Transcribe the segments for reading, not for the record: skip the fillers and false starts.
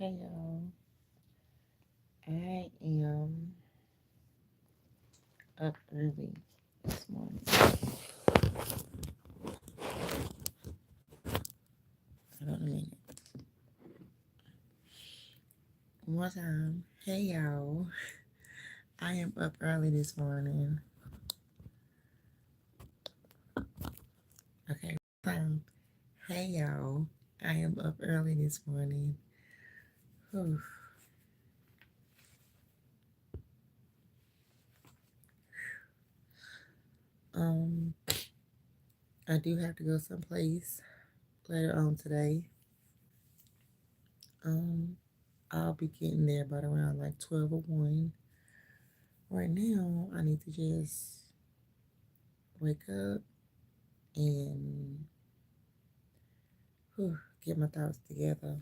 Hey y'all, I am up early this morning. Hold on a minute. One more time. Hey y'all, I am up early this morning. Okay, time. Hey y'all, I am up early this morning. Whew. Um, I do have to go someplace later on today. Um, I'll be getting there about around like 12 or 1. Right now, I need to just wake up and get my thoughts together,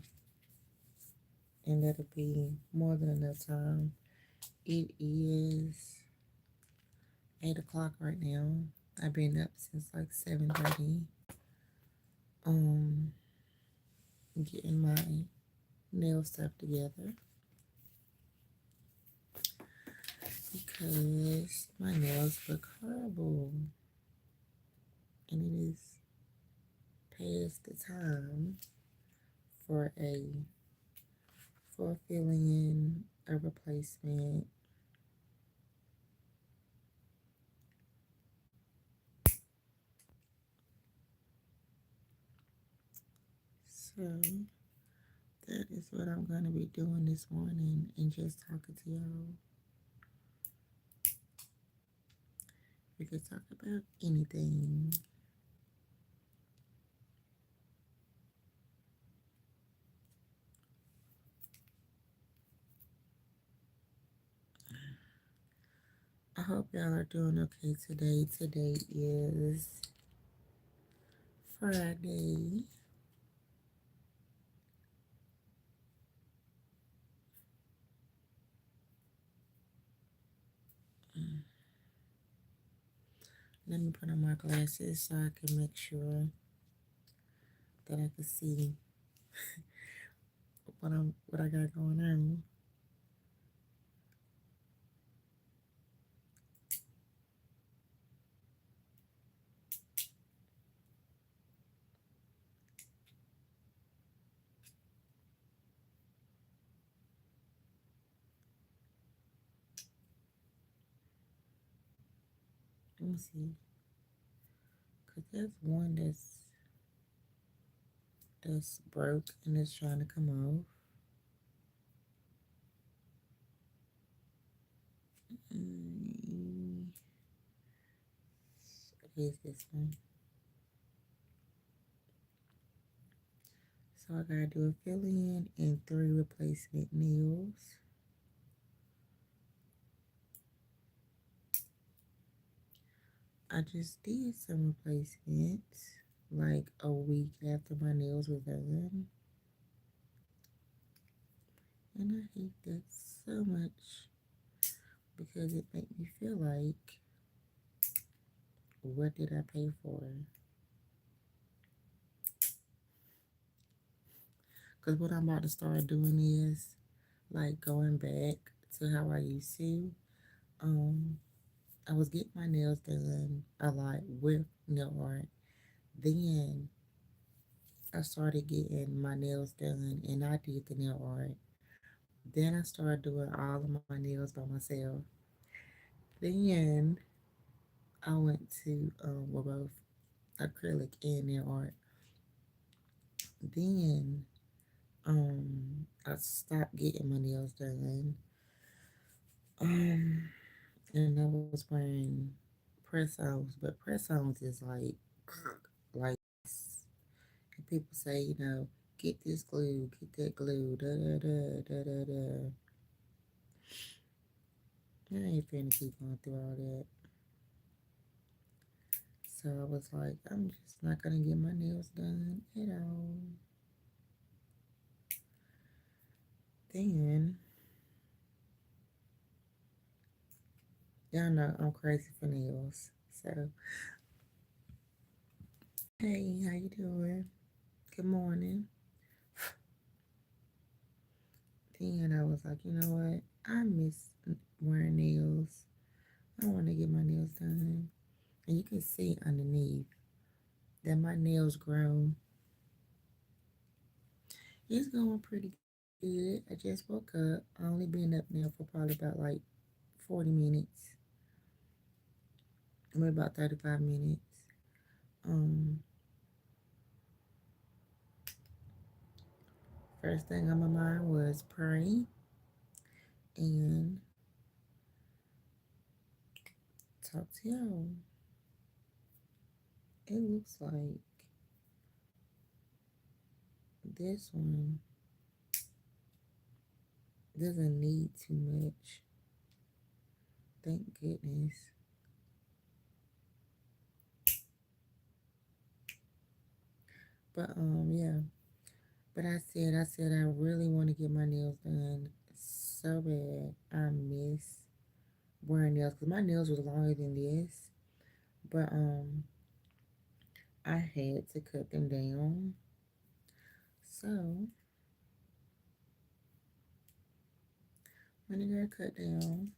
and that'll be more than enough time. It is 8 o'clock right now. I've been up since like 7:30. Um, getting my nail stuff together because my nails look horrible, and it is past the time for filling in a replacement. So that is what I'm going to be doing this morning and just talking to y'all. We could talk about anything. I hope y'all are doing okay today. Today is Friday. Let me put on my glasses so I can make sure that I can see what I got going on. Let me see. Cause there's one that's broke and it's trying to come off. Mm, it is this one. So I gotta do a fill in and 3 replacement nails. I just did some replacements like a week after my nails were done. And I hate that so much because it made me feel like, what did I pay for? Because what I'm about to start doing is like going back to how I used to. Um, I was getting my nails done a lot with nail art. Then I started getting my nails done and I did the nail art. Then I started doing all of my nails by myself. Then I went to both acrylic and nail art. Then I stopped getting my nails done. Um and I was wearing press-ons, but press-ons is like and people say, get this glue, get that glue, da da da da da da. I ain't finna keep going through all that. So I was like, I'm just not gonna get my nails done at all. Then y'all know I'm crazy for nails. So hey, how you doing? Good morning. then I was like, you know what? I miss wearing nails. I want to get my nails done. And you can see underneath that my nails grown. It's going pretty good. I just woke up. I only been up now for probably about like 40 minutes. Maybe about 35 minutes. Um, First thing on my mind was pray and talk to y'all. It looks like this one doesn't need too much. Thank goodness. But yeah. But I really want to get my nails done so bad. I miss wearing nails because my nails was longer than this. But I had to cut them down. So when I got cut down,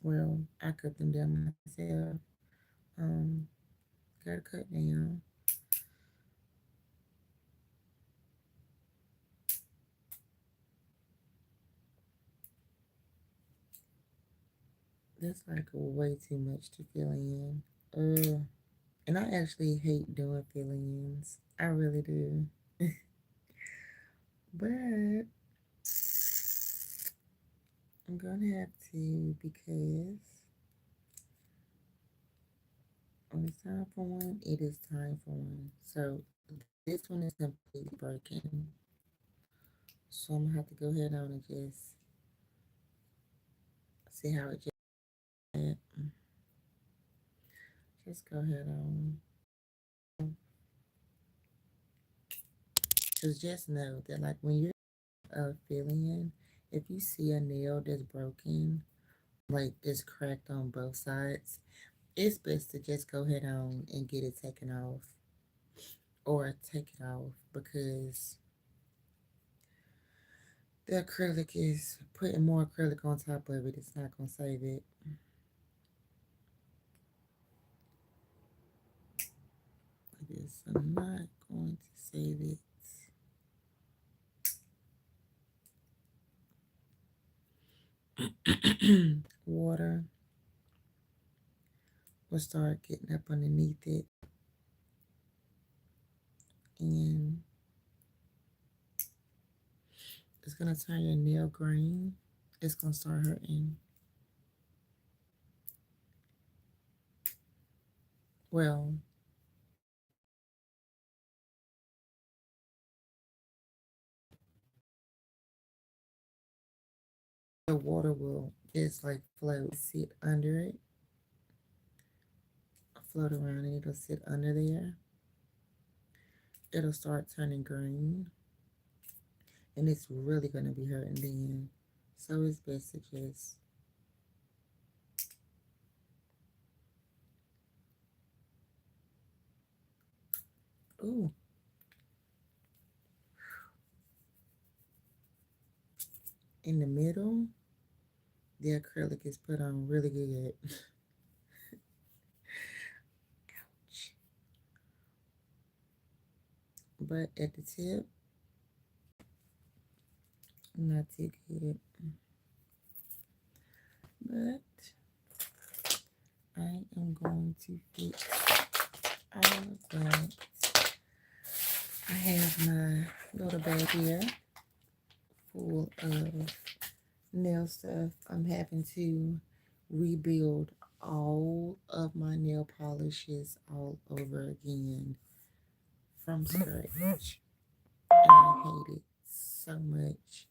well, I cut them down myself. Um, got cut down. That's like way too much to fill in. And I actually hate doing fill-ins. I really do. But I'm gonna have to because when it's time for one, it is time for one. So this one is completely broken. So I'm gonna have to go ahead on and just see how it just go ahead on. Cause just know that like when you're filling, if you see a nail that's broken, like it's cracked on both sides, it's best to just go ahead on and get it taken off or take it off because the acrylic is putting more acrylic on top of it. It's not gonna save it. It is not going to save it. Water will start getting up underneath it and it's gonna turn your nail green. It's gonna start hurting. Well, the water will just like float, sit under it, float around, and it'll sit under there. It'll start turning green, and it's really gonna be hurting then. So it's best to just ooh in the middle. The acrylic is put on really good. But at the tip, not too good. But I am going to fix all of that. I have my little bag here full of nail stuff. I'm having to rebuild all of my nail polishes all over again from scratch. And I hate it so much.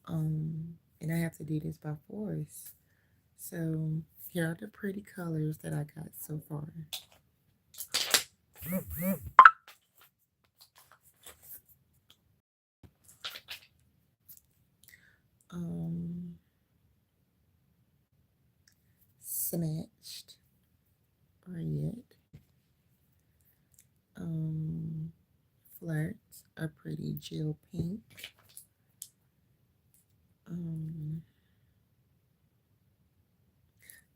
And I have to do this by force. So here are the pretty colors that I got so far. Um, Snatched, red, um, flirt, a pretty gel pink,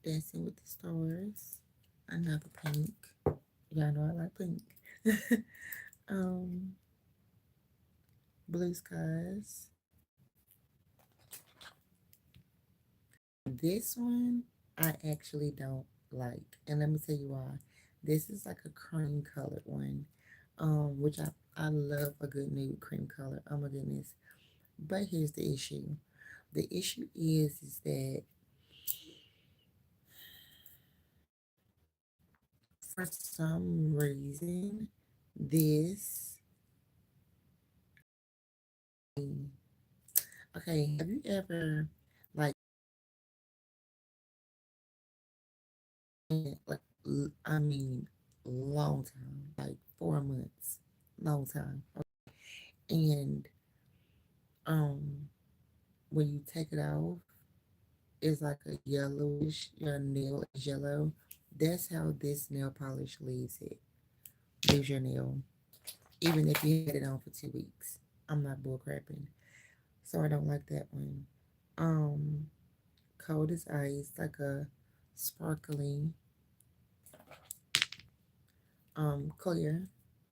Dancing with the Stars, another pink. Y'all know I like pink. um, Blue Skies. This one I actually don't like, and let me tell you why. This is like a cream colored one, which I love a good nude cream color. Oh my goodness! But here's the issue. The issue is that for some reason this okay. Have you ever like like I mean long time, like 4 months, long time, and um when you take it off, it's like a yellowish. Your nail is yellow. That's how this nail polish leaves it. Leaves your nail, even if you had it on for 2 weeks. I'm not bull crapping, so I don't like that one. Um, Cold as ice, like a sparkling, clear,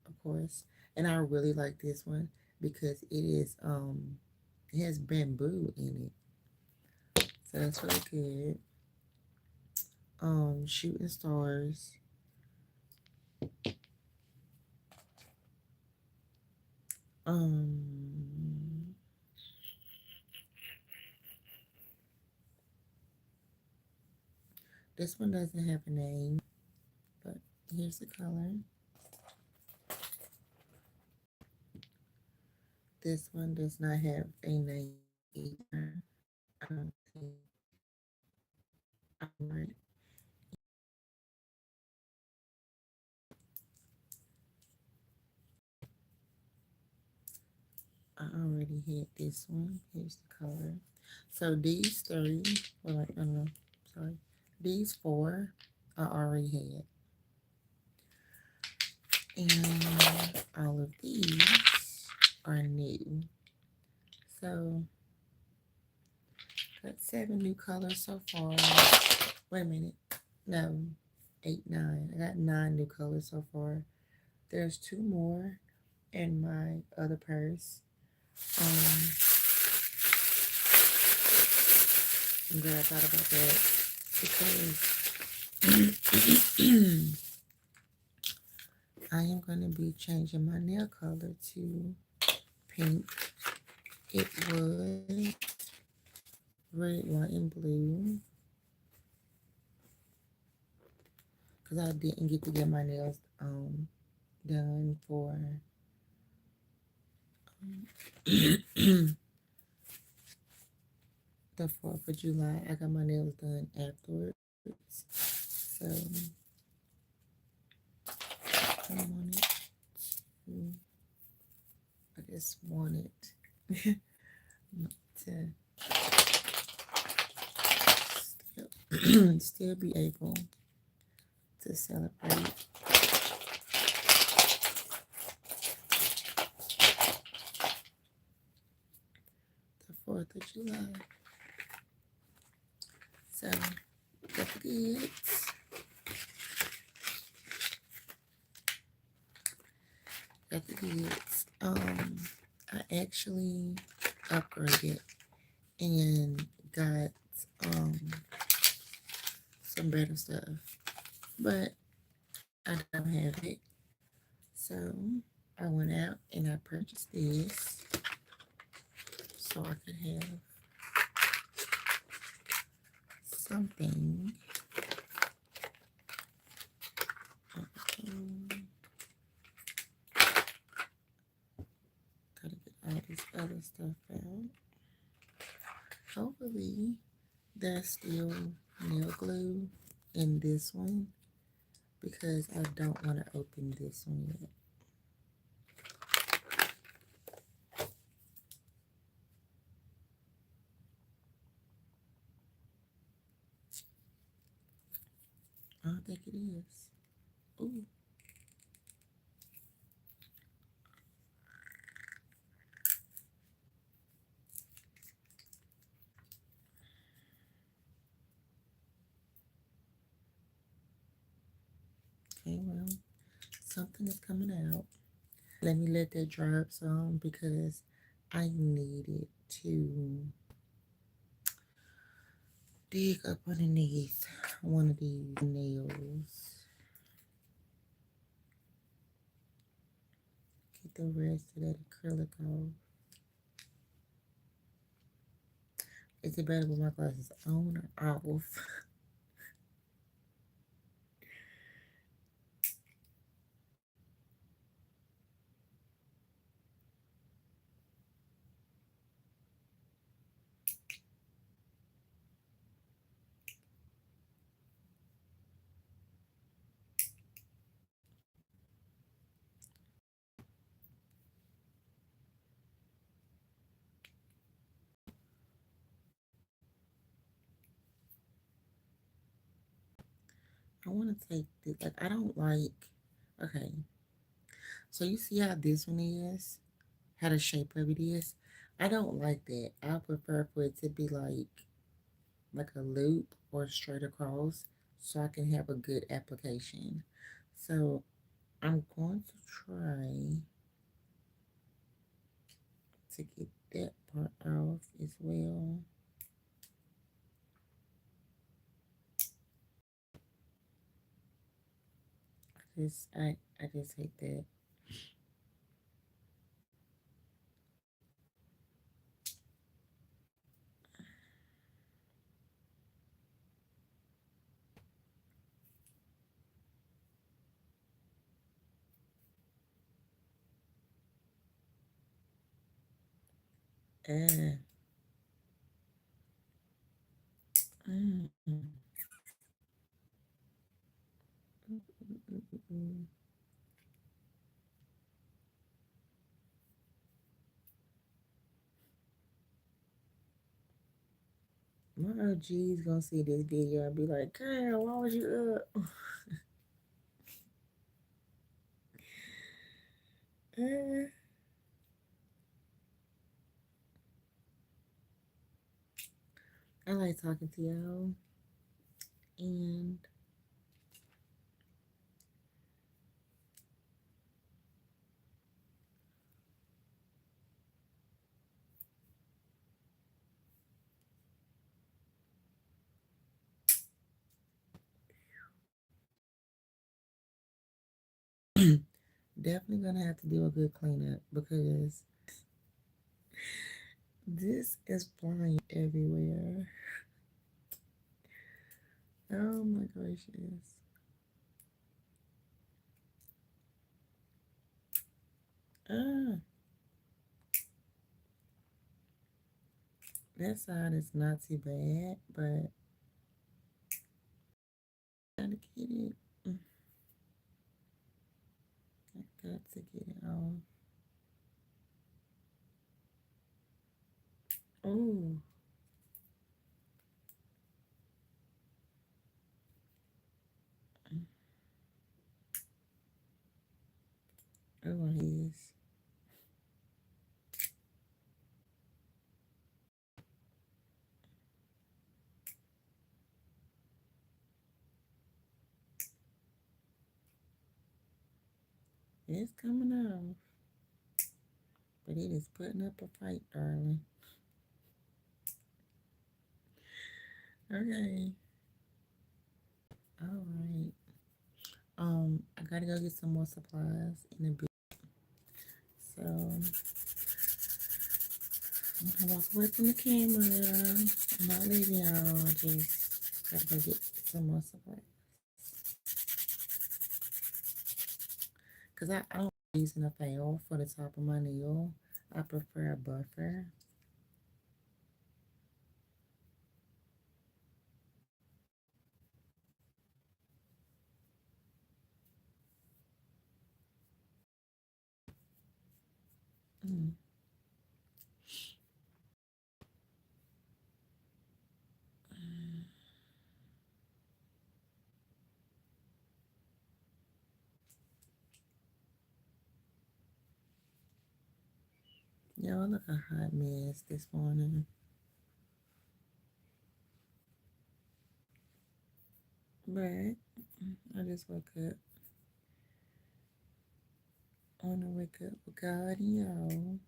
of course. And I really like this one because it has bamboo in it, so that's really good. Shooting stars. Um, this one doesn't have a name, but here's the color. This one does not have a name either. I don't think I'm right. I already had this one. Here's the color. So these three, well, I don't know, sorry. These four I already had. And all of these are new. So got 7 new colors so far. Wait a minute. No, 8, 9. I got 9 new colors so far. There's 2 more in my other purse. Um, I'm glad I thought about that because I am going to be changing my nail color to pink. It was red, white, and blue because I didn't get to get my nails done for the 4th of July. I got my nails done afterwards. So I wanted to, I just wanted to still be able to celebrate the 4th of July. So, got the goods. Got the goods. I actually upgraded and got um some better stuff, but I don't have it. So I went out and I purchased this so I could have something. Gotta get all this other stuff out. Hopefully, there's still nail glue in this one because I don't want to open this one yet. I don't think it is. Ooh. Okay, well, something is coming out. Let me let that dry up some because I needed to dig up underneath one of these nails. Get the rest of that acrylic off. Is it better with my glasses on or off? I want to take this. Like, I don't like. Okay, so you see how this one is? How the shape of it is? I don't like that. I prefer for it to be like a loop or straight across so I can have a good application. So I'm going to try to get that part off as well. I just hate that. Uh, mm, mm, mm. My OG's gonna see this video and be like, "Girl, why was you up?" Uh, I like talking to y'all, and definitely gonna have to do a good cleanup because this is flying everywhere. Oh my gracious. Ah, that side is not too bad, but gotta get it. I got to get it off. Oh, oh, it is. It's coming off, but it is putting up a fight, darling. Okay. All right. I gotta go get some more supplies in a bit. So I'm gonna walk away from the camera. I'm not leaving y'all. I just gotta go get some more supplies. Cause I don't using a file for the top of my nail. I prefer a buffer. Mm. Y'all look a hot mess this morning. But I just woke up. I want to wake up with God and y'all.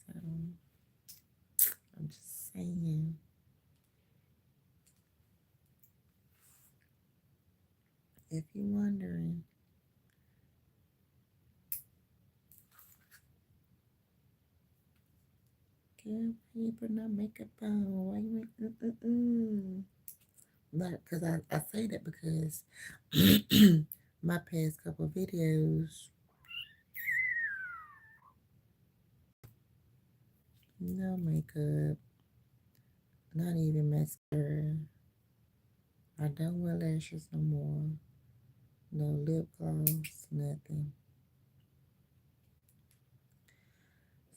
So I'm just saying, if you're wondering, girl, why you putting on makeup on? Why you But because I say that because my past couple videos, no makeup, not even mascara. I don't wear lashes no more. No lip gloss, nothing.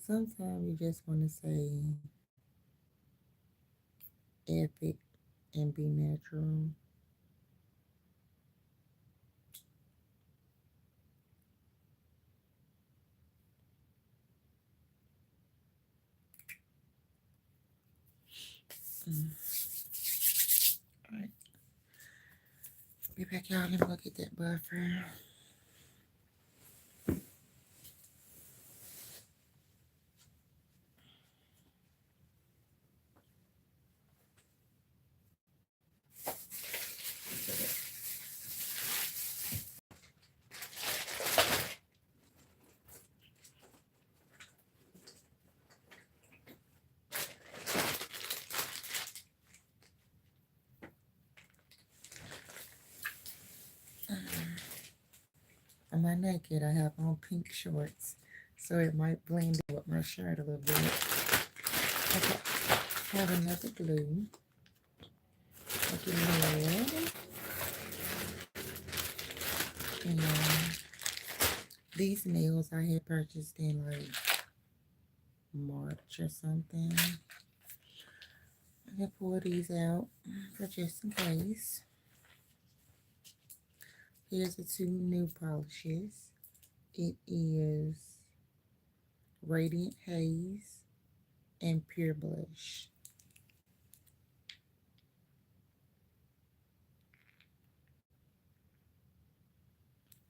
Sometimes you just want to say epic and be natural. All right, be back, y'all. Let me go get that buffer. I'm not naked. I have on pink shorts, so it might blend in with my shirt a little bit. Okay, have another glue. Okay, red. And these nails I had purchased in like March or something. I'm gonna pull these out for just in case. Here's the two new polishes. It is Radiant Haze and Pure Blush.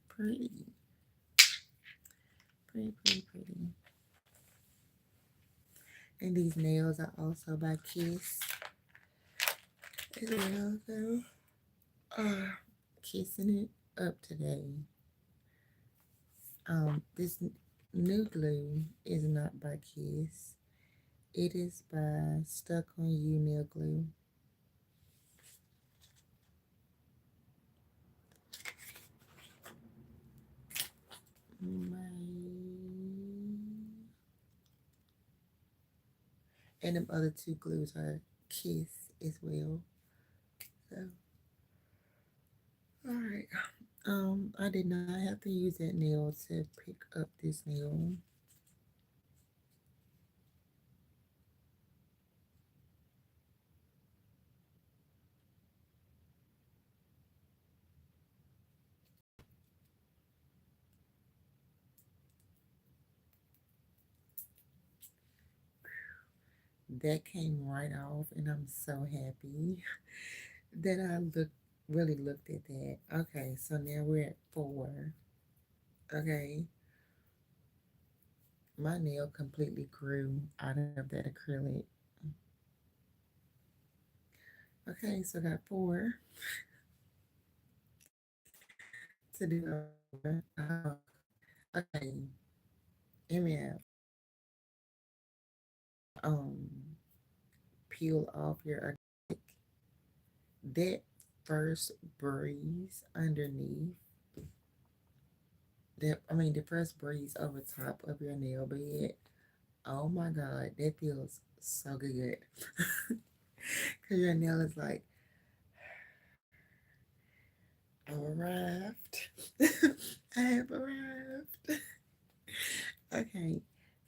Pretty, pretty, pretty, pretty. And these nails are also by Kiss as well. So, kissing it up today. This new glue is not by Kiss. It is by Stuck on You Nail Glue. My... And them other two glues are Kiss as well. So, alright. I did not have to use that nail to pick up this nail. That came right off, and I'm so happy that I really looked at that. Okay, so now we're at 4. Okay, my nail completely grew out of that acrylic. Okay, so I got 4 to do over. Okay, hear me out. Um, peel off your acrylic. That first breeze underneath, the first breeze over top of your nail bed. Oh my God, that feels so good. Because your nail is like, I've arrived. I have arrived. Okay,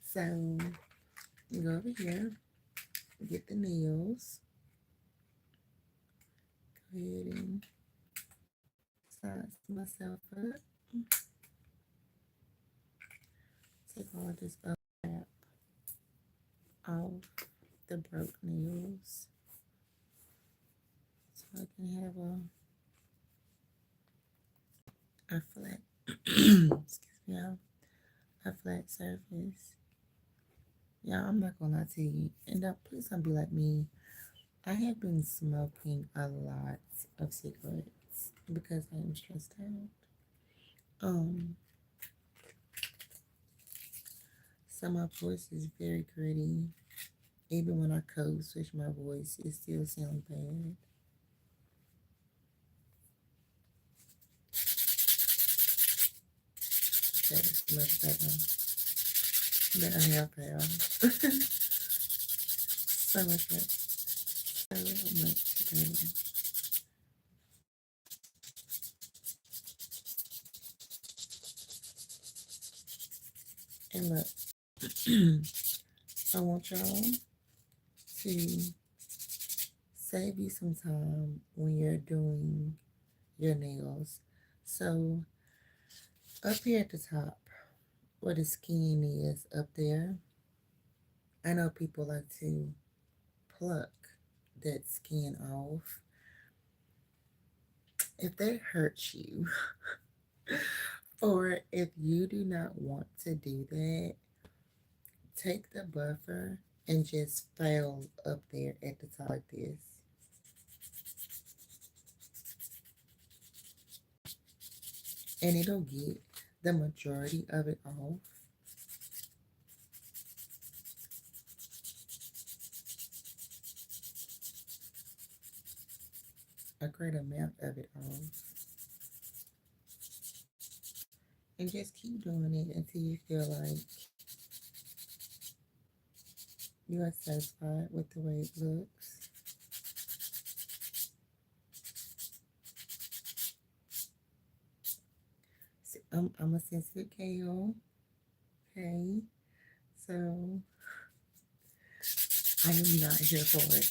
so you go over here, get the nails. Go ahead and size myself up. Take all this up off the broke nails so I can have a flat Excuse me, a flat surface. Yeah, I'm not gonna lie to you. And please don't be like me. I have been smoking a lot of cigarettes because I am stressed out. Um, so my voice is very gritty. Even when I code switch my voice, it still sounds bad. That is much better than I have now. So much better. So much better. And look, I want y'all to save you some time when you're doing your nails. So up here at the top, where the skin is up there, I know people like to pluck that skin off. If that hurts you, or if you do not want to do that, take the buffer and just file up there at the top like this. And it'll get the majority of it off. A great amount of it off. And just keep doing it until you feel like you are satisfied with the way it looks. So, I'm a sensitive KO. Okay. So I am not here for it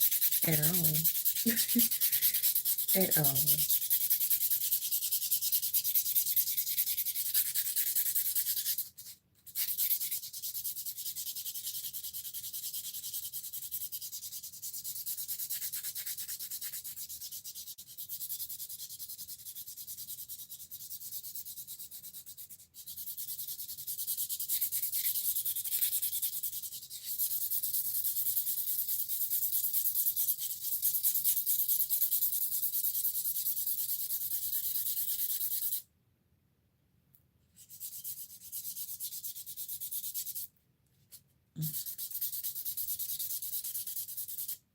at all. At all.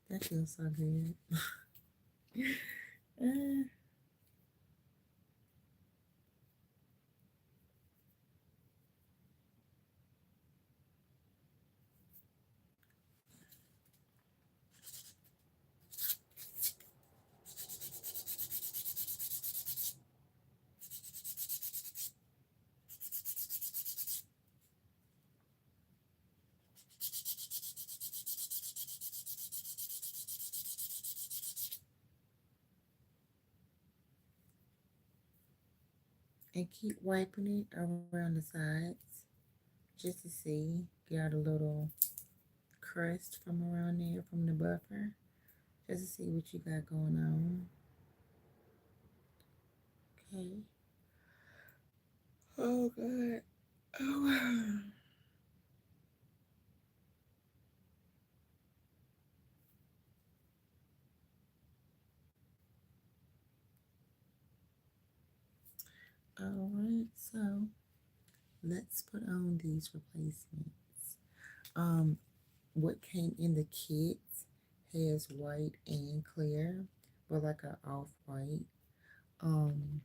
That feels so good. Uh, and keep wiping it around the sides just to see. Get out a little crust from around there from the buffer. Just to see what you got going on. Okay. Oh god. Oh. Alright, so let's put on these replacements. Um, what came in the kit has white and clear, but like a off-white. Um,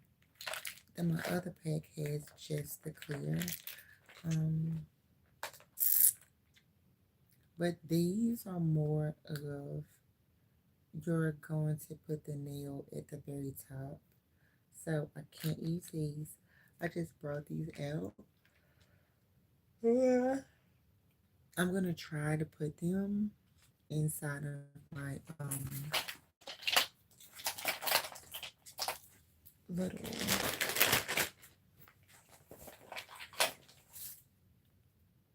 then my other pack has just the clear. Um, but these are more of you're going to put the nail at the very top. So I can't use these. I just brought these out. Yeah. I'm gonna try to put them inside of my little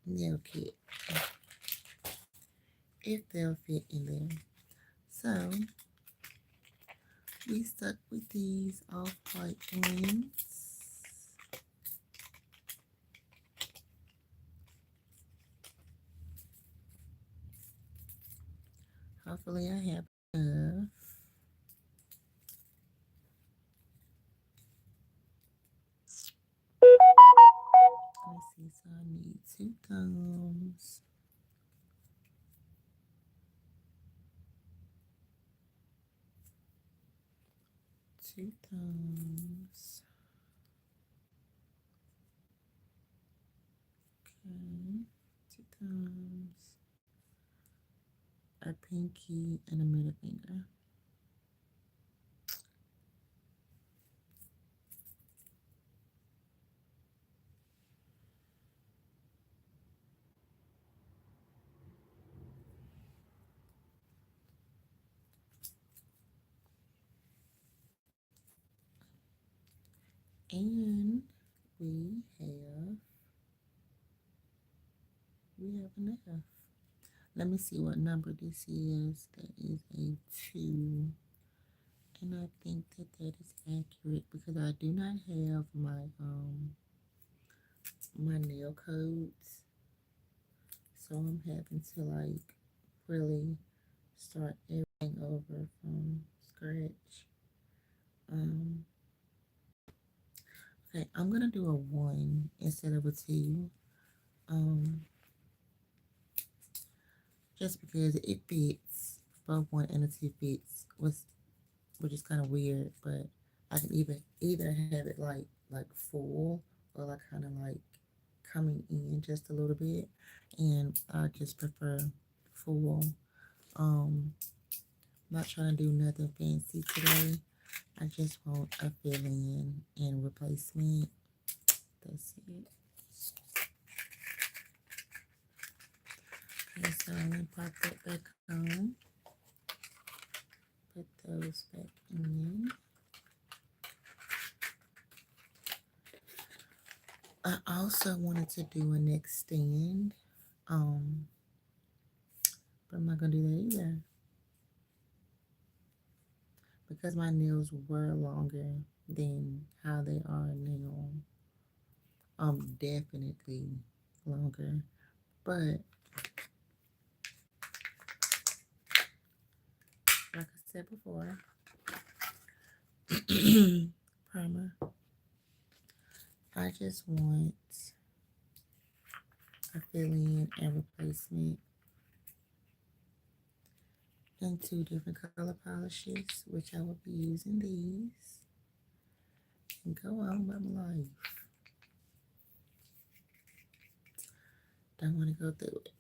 nail kit if they'll fit in there. So we stuck with these off-white ones. Hopefully I have enough. Let's see, so I need two thumbs. Two thumbs. Okay. Two thumbs. A pinky and a middle finger. And we have enough. Let me see what number this is. That is a 2. And I think that that is accurate because I do not have my nail codes. So I'm having to like really start everything over from scratch. Um okay, I'm gonna do a 1 instead of a 2. Um just because it fits. Both 1 and a 2 fits, which is kind of weird, but I can either have it like full or like kind of like coming in just a little bit, and I just prefer full. Not trying to do nothing fancy today. I just want a fill in and replacement. That's it. Okay, so I'm gonna pop that back on. Put those back in. I also wanted to do a neck stand, um, but I'm not gonna do that either because my nails were longer than how they are now. Definitely longer, but like I said before, primer. I just want a fill in and replacement and 2 different color polishes, which I will be using these and go on by my life. Don't want to go through it.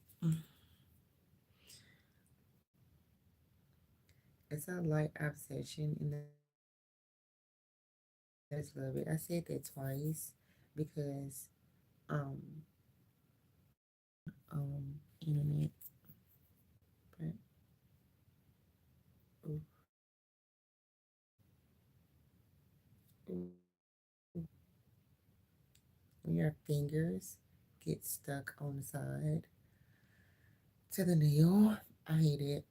It's a light obsession, and I just love it. I said that twice because internet, but ooh, ooh, when your fingers get stuck on the side to the nail, I hate it.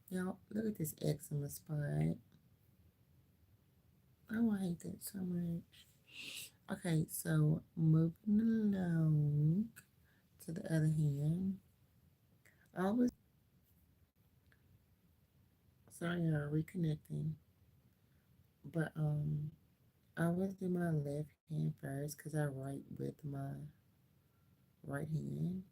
Y'all, look at this eczema spot. Oh, I hate that so much. Okay, so moving along to the other hand. I was sorry, y'all, reconnecting, but I always do my left hand first because I write with my right hand.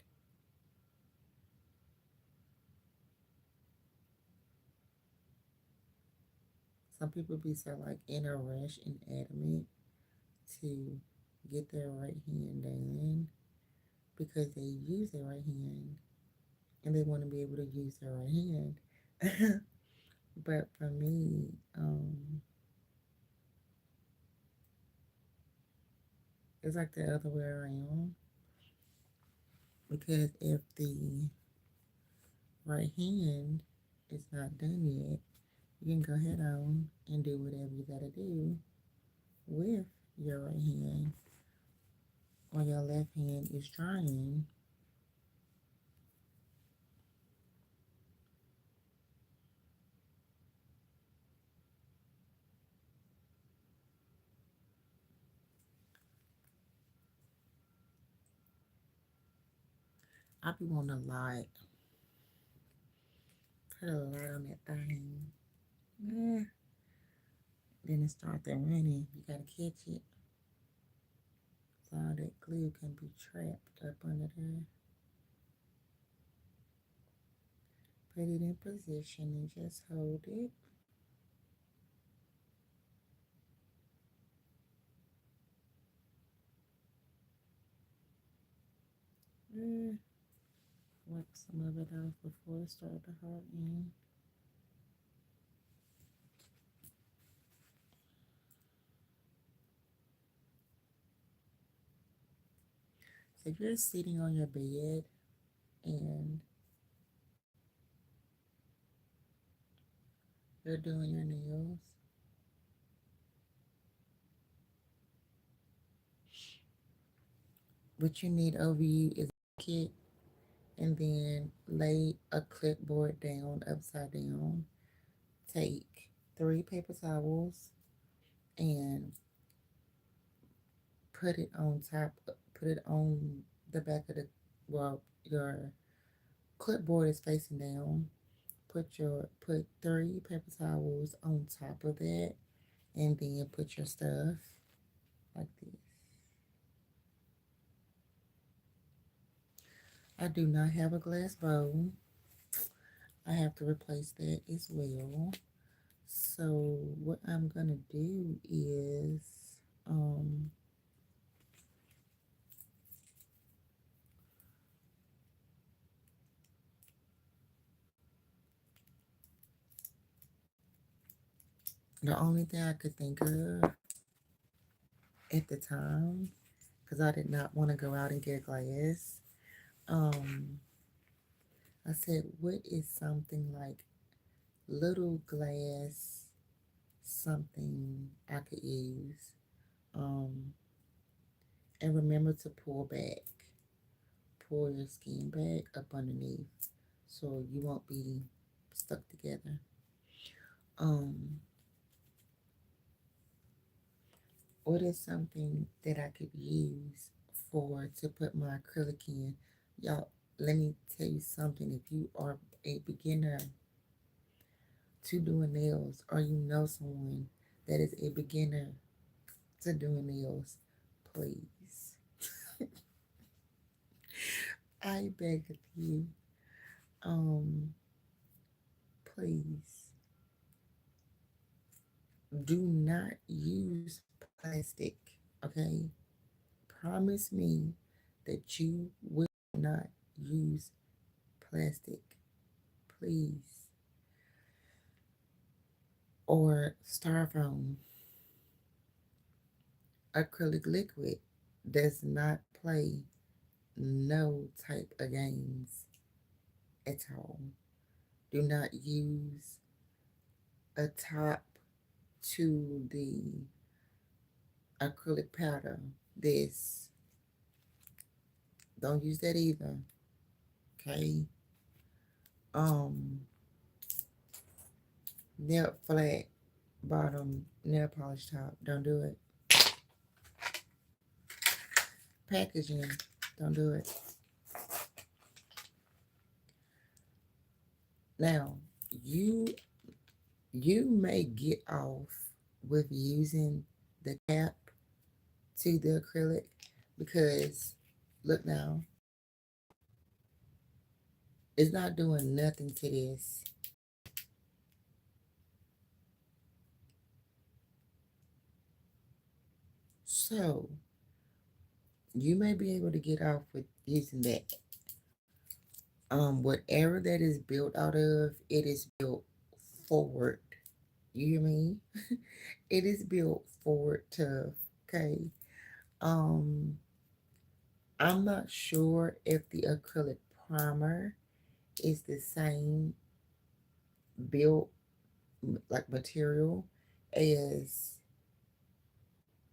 Some people be so like in a rush and adamant to get their right hand done because they use their right hand and they want to be able to use their right hand. But for me, it's like the other way around because if the right hand is not done yet, you can go ahead on and do whatever you gotta do with your right hand while your left hand is trying. I be wanting a lot put a lot on that thing. Eh, then it starts running. You gotta catch it. So all that glue can be trapped up under there. Put it in position and just hold it. Eh, wipe some of it off before it starts to harden. So if you're sitting on your bed and you're doing your nails, what you need over you is a kit, and then lay a clipboard down upside down. Take 3 paper towels and put it on top, put it on the back of the, well, your clipboard is facing down. Put 3 paper towels on top of that, and then put your stuff like this. I do not have a glass bowl. I have to replace that as well. So what I'm gonna do is um the only thing I could think of at the time, because I did not want to go out and get glass, um I said, what is something like little glass, something I could use? Um, and remember to pull back, pull your skin back up underneath so you won't be stuck together. Um, what is something that I could use for to put my acrylic in? Y'all, let me tell you something. If you are a beginner to doing nails, or you know someone that is a beginner to doing nails, please, I beg of you, um, please do not use plastic, okay? Promise me that you will not use plastic, please, or styrofoam. Acrylic liquid does not play no type of games at all. Do not use a top to the acrylic powder. This, don't use that either. Okay. Um, nail flat bottom nail polish top. Don't do it. Packaging. Don't do it. Now, you you may get off with using the cap to the acrylic because look now, it's not doing nothing to this. So you may be able to get off with using that. Whatever that is built out of, it is built forward. You hear me? It is built forward tough. Okay. Um, I'm not sure if the acrylic primer is the same built like material as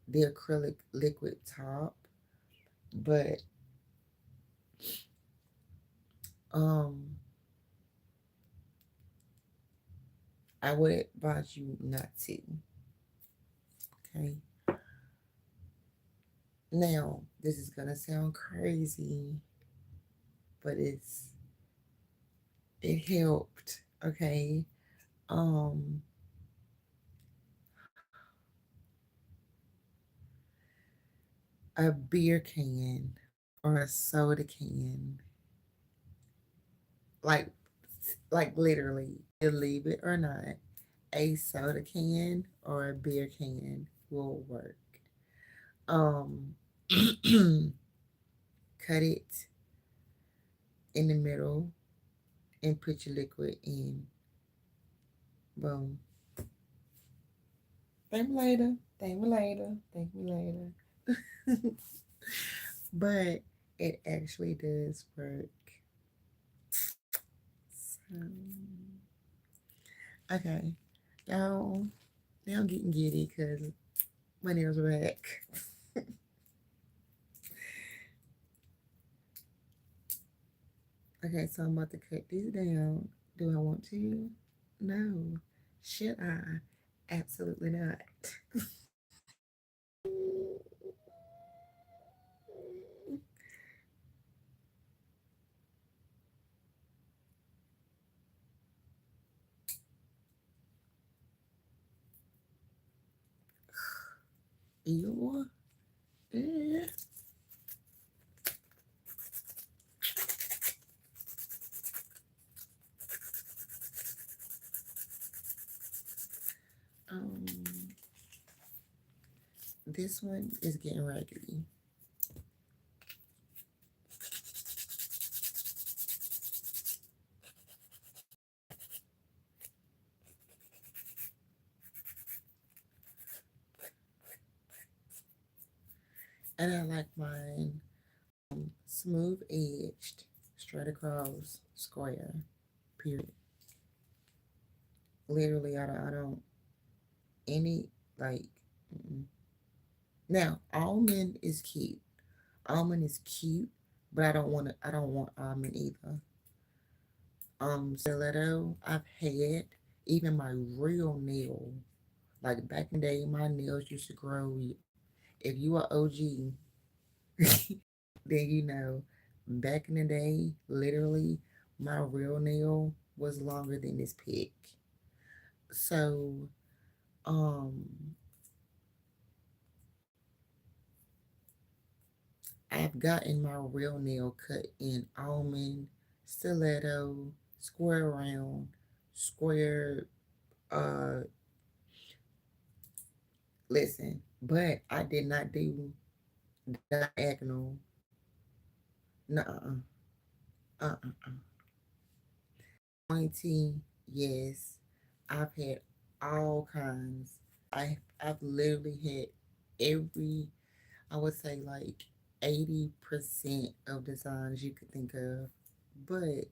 the acrylic liquid top, but um I would advise you not to. Okay. Now, this is gonna sound crazy, but it helped. Okay. Um, a beer can or a soda can, like literally, believe it or not, a soda can or a beer can will work. Um, cut it in the middle and put your liquid in. Boom. Thank me later. Thank me later. Thank me later. But it actually does work. So, okay. Y'all, now I'm getting giddy because my nails are back. Okay, so I'm about to cut these down. Do I want to? No. Should I? Absolutely not. Ew. Eh. Um, this one is getting raggedy. And I like mine smooth edged, straight across, square, period. Literally, I don't, any, like, mm-mm. Now, almond is cute. Almond is cute, but I don't want almond either. Stiletto, I've had, even my real nail, like back in the day, my nails used to grow. If you are OG, then you know, back in the day, literally, my real nail was longer than this pic. So, um, I've gotten my real nail cut in almond, stiletto, square round, square, uh, listen, but I did not do diagonal. Nuh-uh. Uh-uh. Pointy, yes. I've had all kinds. I've literally had every, I would say like 80% of designs you could think of. But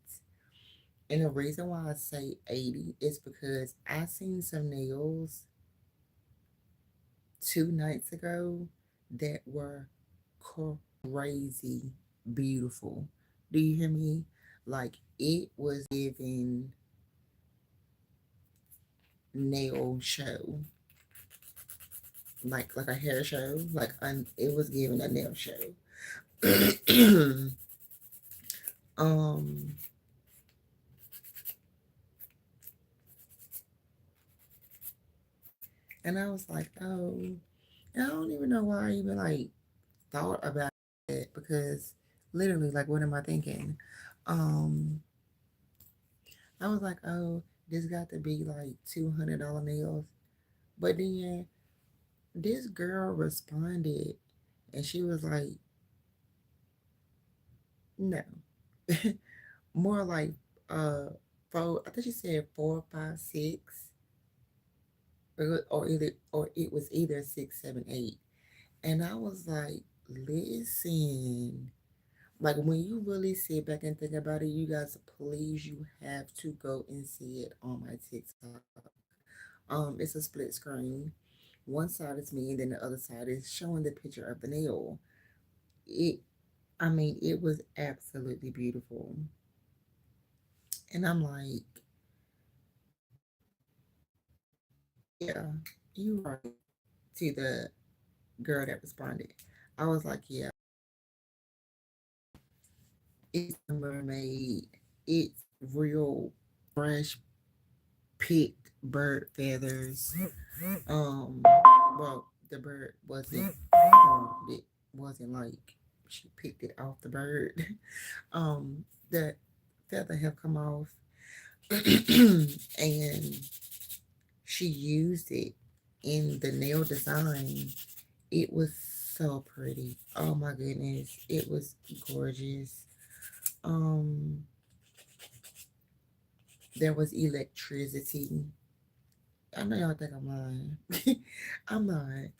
and the reason why I say 80 is because I seen some nails 2 nights ago that were crazy beautiful. Do you hear me? Like it was giving nail show, like a hair show, it was giving a nail show. um, and I was like, oh, I don't even know why I even like thought about it because literally, like, what am I thinking? Um, I was like, oh, this got to be like $200 nails. But then this girl responded and she was like, no. More like four, I think she said 4, 5, 6, or it was either 6, 7, 8. And I was like, listen, like when you really sit back and think about it, you guys, please, you have to go and see it on my TikTok. It's a split screen. One side is me, and then the other side is showing the picture of the nail. It, I mean, it was absolutely beautiful. And I'm like, yeah, you right. To the girl that responded, I was like, yeah, it's a mermaid. It's real fresh. picked bird feathers. Well, the bird it wasn't like she picked it off the bird. The feather have come off, and she used it in the nail design. It was so pretty. Oh my goodness, it was gorgeous. Um, there was electricity. I know y'all think I'm lying. I'm not.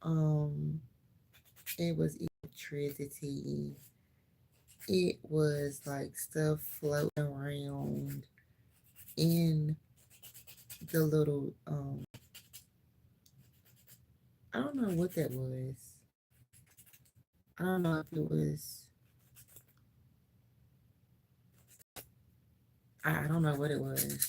Um, it was electricity. It was like stuff floating around in the little I don't know what that was. I don't know if it was I don't know what it was.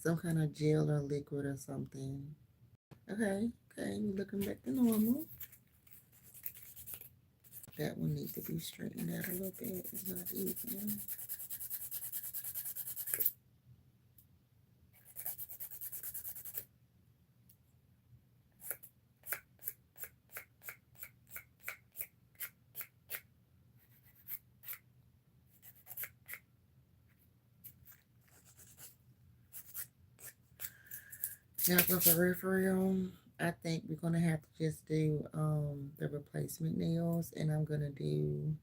Some kind of gel or liquid or something. Okay, okay, we looking back to normal. That one needs to be straightened out a little bit. It's not even. Now for real, I think we're gonna have to just do the replacement nails, and I'm gonna do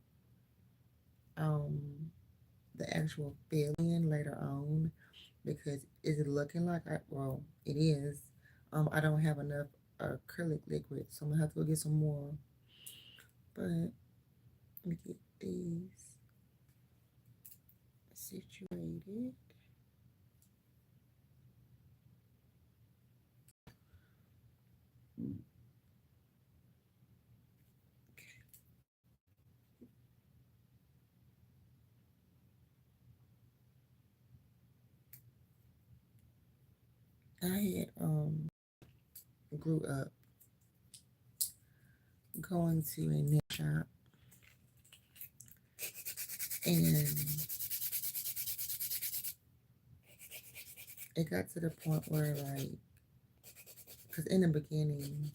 um the actual filling later on because it's looking like it is. I don't have enough acrylic liquid, so I'm gonna have to go get some more. But let me get these situated. I had grew up going to a nail shop, and it got to the point where like, cause in the beginning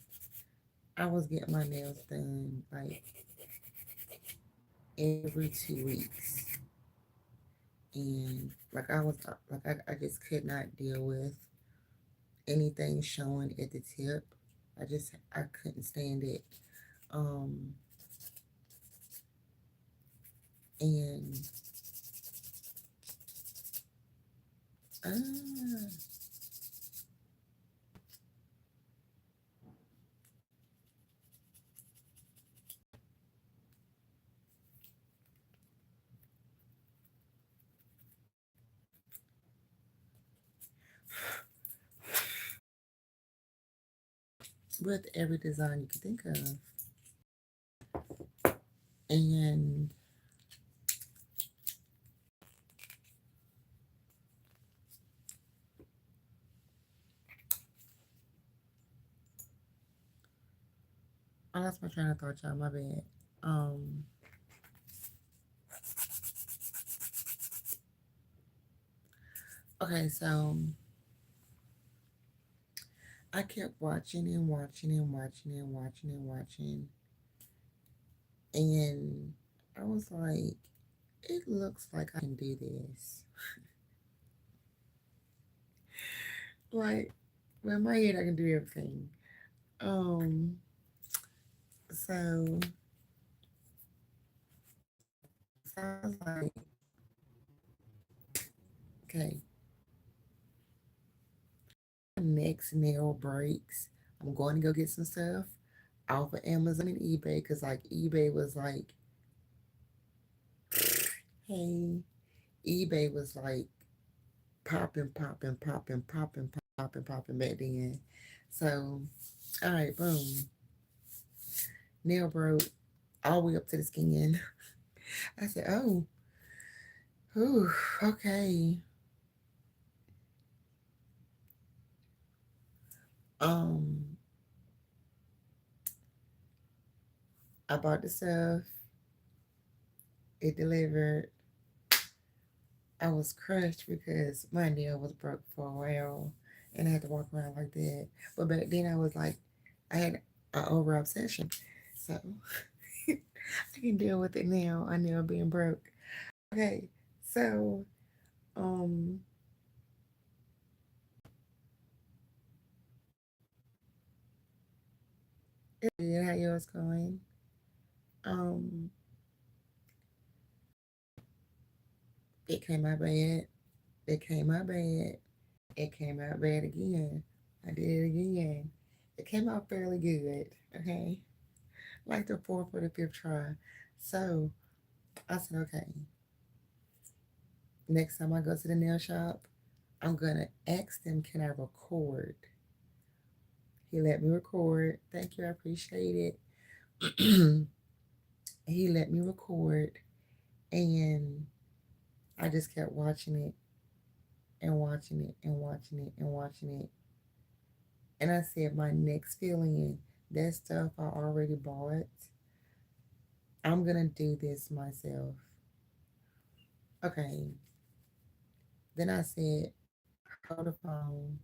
I was getting my nails done like every 2 weeks, and like I just could not deal with anything showing at the tip. I couldn't stand it. Um, and ah, with every design you can think of, and I lost my train of thought, y'all. My bad. Um, okay, so I kept watching and watching and watching and watching and watching, and I was like, it looks like I can do this. Like, with my head, I can do everything. Um, so, so I was like, okay, next nail breaks. I'm going to go get some stuff off of Amazon and eBay because like eBay was like, hey, eBay was like popping, popping, popping, popping, popping, popping back then. So, all right, boom, nail broke all the way up to the skin. I said, oh, ooh, okay. Um, I bought the stuff. It delivered. I was crushed because my nail was broke for a while and I had to walk around like that. But back then I was like, I had an over obsession. So I can deal with it now. I nail being broke. Okay, so um, yeah, how yours going? Um, it came out bad. It came out bad. It came out bad again. I did it again. It came out fairly good. Okay, like the fourth or the fifth try. So I said, okay, next time I go to the nail shop, I'm gonna ask them, can I record? He let me record. Thank you, I appreciate it. He let me record, and I just kept watching it and watching it and watching it and watching it. And I said, my next feeling, that stuff I already bought, I'm gonna do this myself. Okay. Then I said, hold the phone.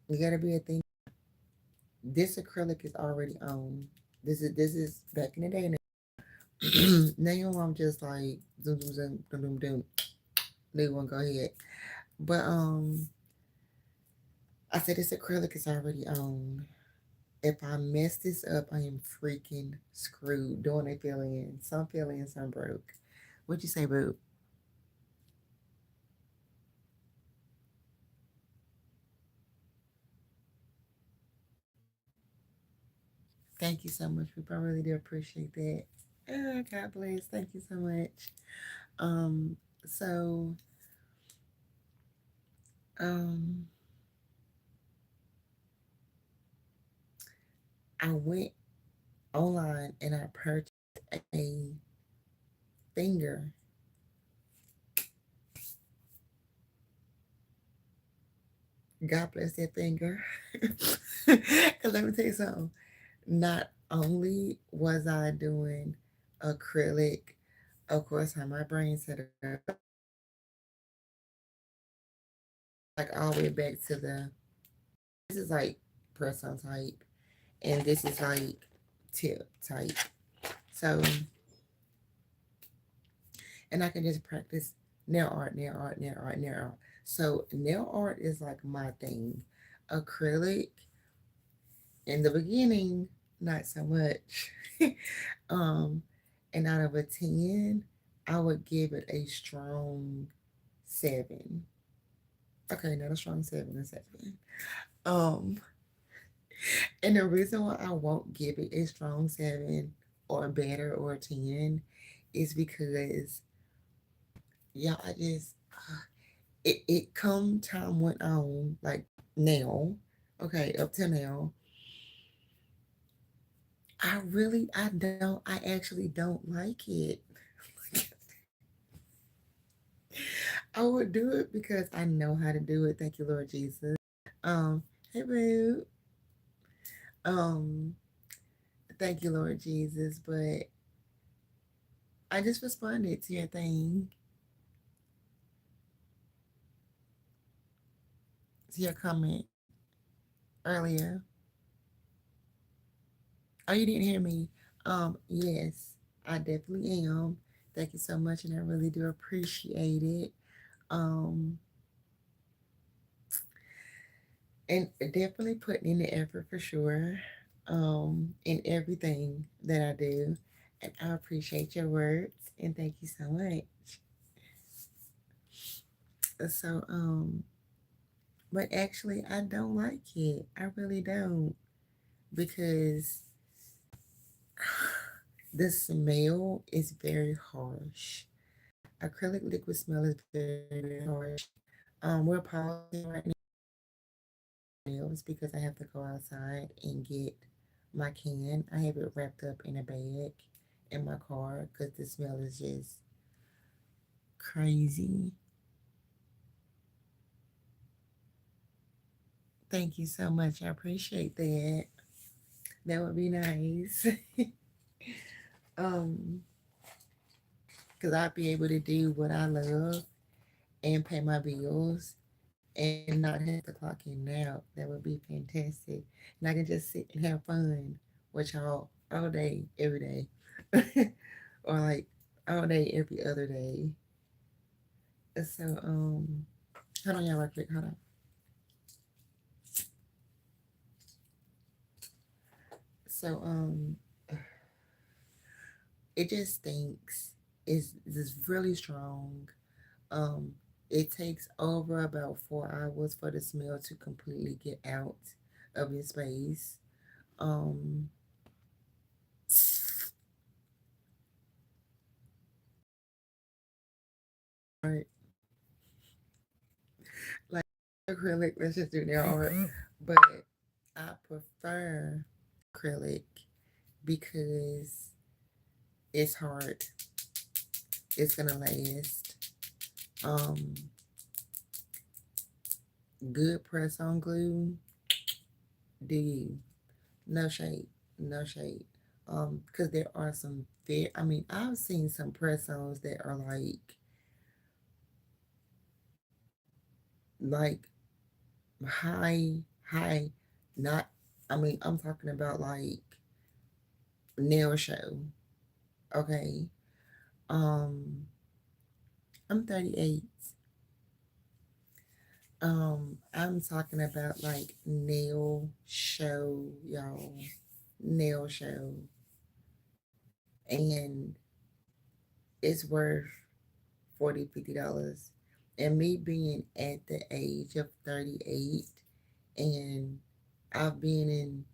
You gotta be a thing. This acrylic is already on. This is back in the day now. Now I'm just like zoom zoom zoom doom doom doom. They won't go ahead. But I said this acrylic is already on. If I mess this up, I am freaking screwed. Doing a fill in. Some fill in, some broke. What'd you say, boo? Thank you so much, people. I really do appreciate that. God bless. Thank you so much. Um, so um I went online and I purchased a finger. God bless that finger. Cause let me tell you something. Not only was I doing acrylic, of course, how my brain set up, like all the way back to this is like press on type, and this is like tip type. So, and I can just practice nail art, nail art, nail art, nail art. So, nail art is like my thing. Acrylic, in the beginning, not so much. um, and out of a 10, I would give it a strong 7. Okay, not a strong 7, a 7. Um, and the reason why I won't give it a strong 7 or better or a 10 is because, yeah, I just, it come time went on, like now, okay, up to now, I actually don't like it. I would do it because I know how to do it. Thank you, Lord Jesus. Um, hey, boo. Um, thank you, Lord Jesus. But I just responded to your thing, to your comment earlier. Oh, you didn't hear me. Yes, I definitely am. Thank you so much, and I really do appreciate it. Um, and definitely putting in the effort for sure. In everything that I do, and I appreciate your words, and thank you so much. So, but actually, I don't like it. I really don't because the smell is very harsh. Acrylic liquid smell is very, very harsh. We're pausing right now because I have to go outside and get my can. I have it wrapped up in a bag in my car because the smell is just crazy. Thank you so much. I appreciate that. That would be nice. um, because I'd be able to do what I love and pay my bills and not have to clock in now. That would be fantastic. And I can just sit and have fun with y'all all day, every day. Or like all day, every other day. So, hold on, y'all, right quick. Hold on. So, it just stinks. It's really strong. Um, it takes over about 4 hours for the smell to completely get out of your space. Um, art, like acrylic, let's just do nail art. But I prefer acrylic because it's hard. It's gonna last. Um, good press on glue. Do you? No shade. No shade. Because there are some I mean, I've seen some press ons that are like high, not. I mean, I'm talking about like nail show. Okay. Um, I'm 38. I'm talking about like nail show, y'all. Nail show. And it's worth 40, $50. And me being at the age of 38 and I've been in,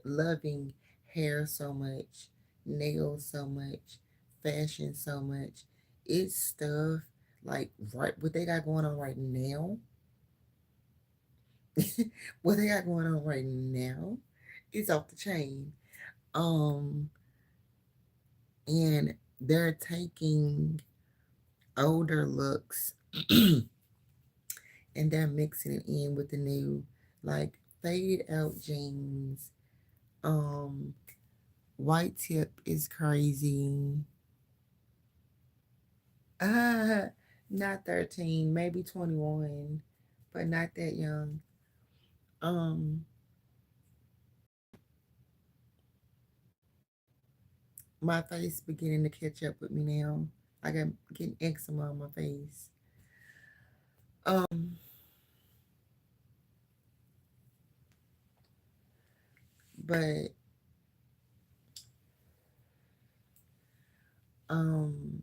loving hair so much, nails so much, fashion so much. It's stuff like right what they got going on right now. What they got going on right now is off the chain. Um, and they're taking older looks and they're mixing it in with the new, like faded out jeans. Um, white tip is crazy. Uh, not 13, maybe 21, but not that young. Um, my face beginning to catch up with me now. I got getting eczema on my face. Um, but um,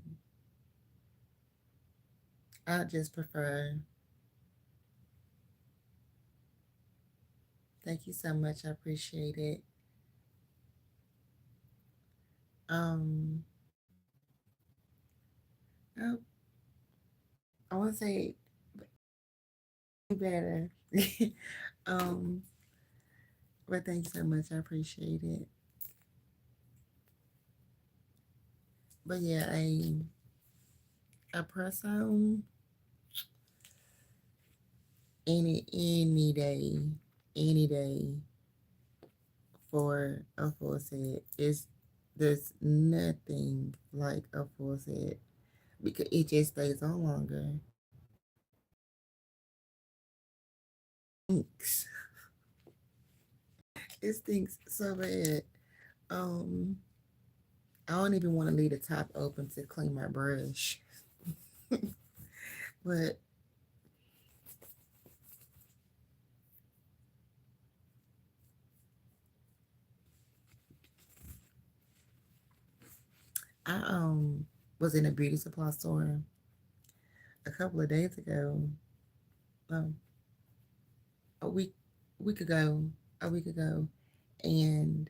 I just prefer. Thank you so much. I appreciate it. Um, oh, I want to say better. um, but thank you so much. I appreciate it. But yeah, a press on any day for a full set. There's nothing like a full set because it just stays on longer. Stinks. It stinks so bad. Um, I don't even want to leave the top open to clean my brush. But I was in a beauty supply store a couple of days ago. Um, a week ago, a week ago, and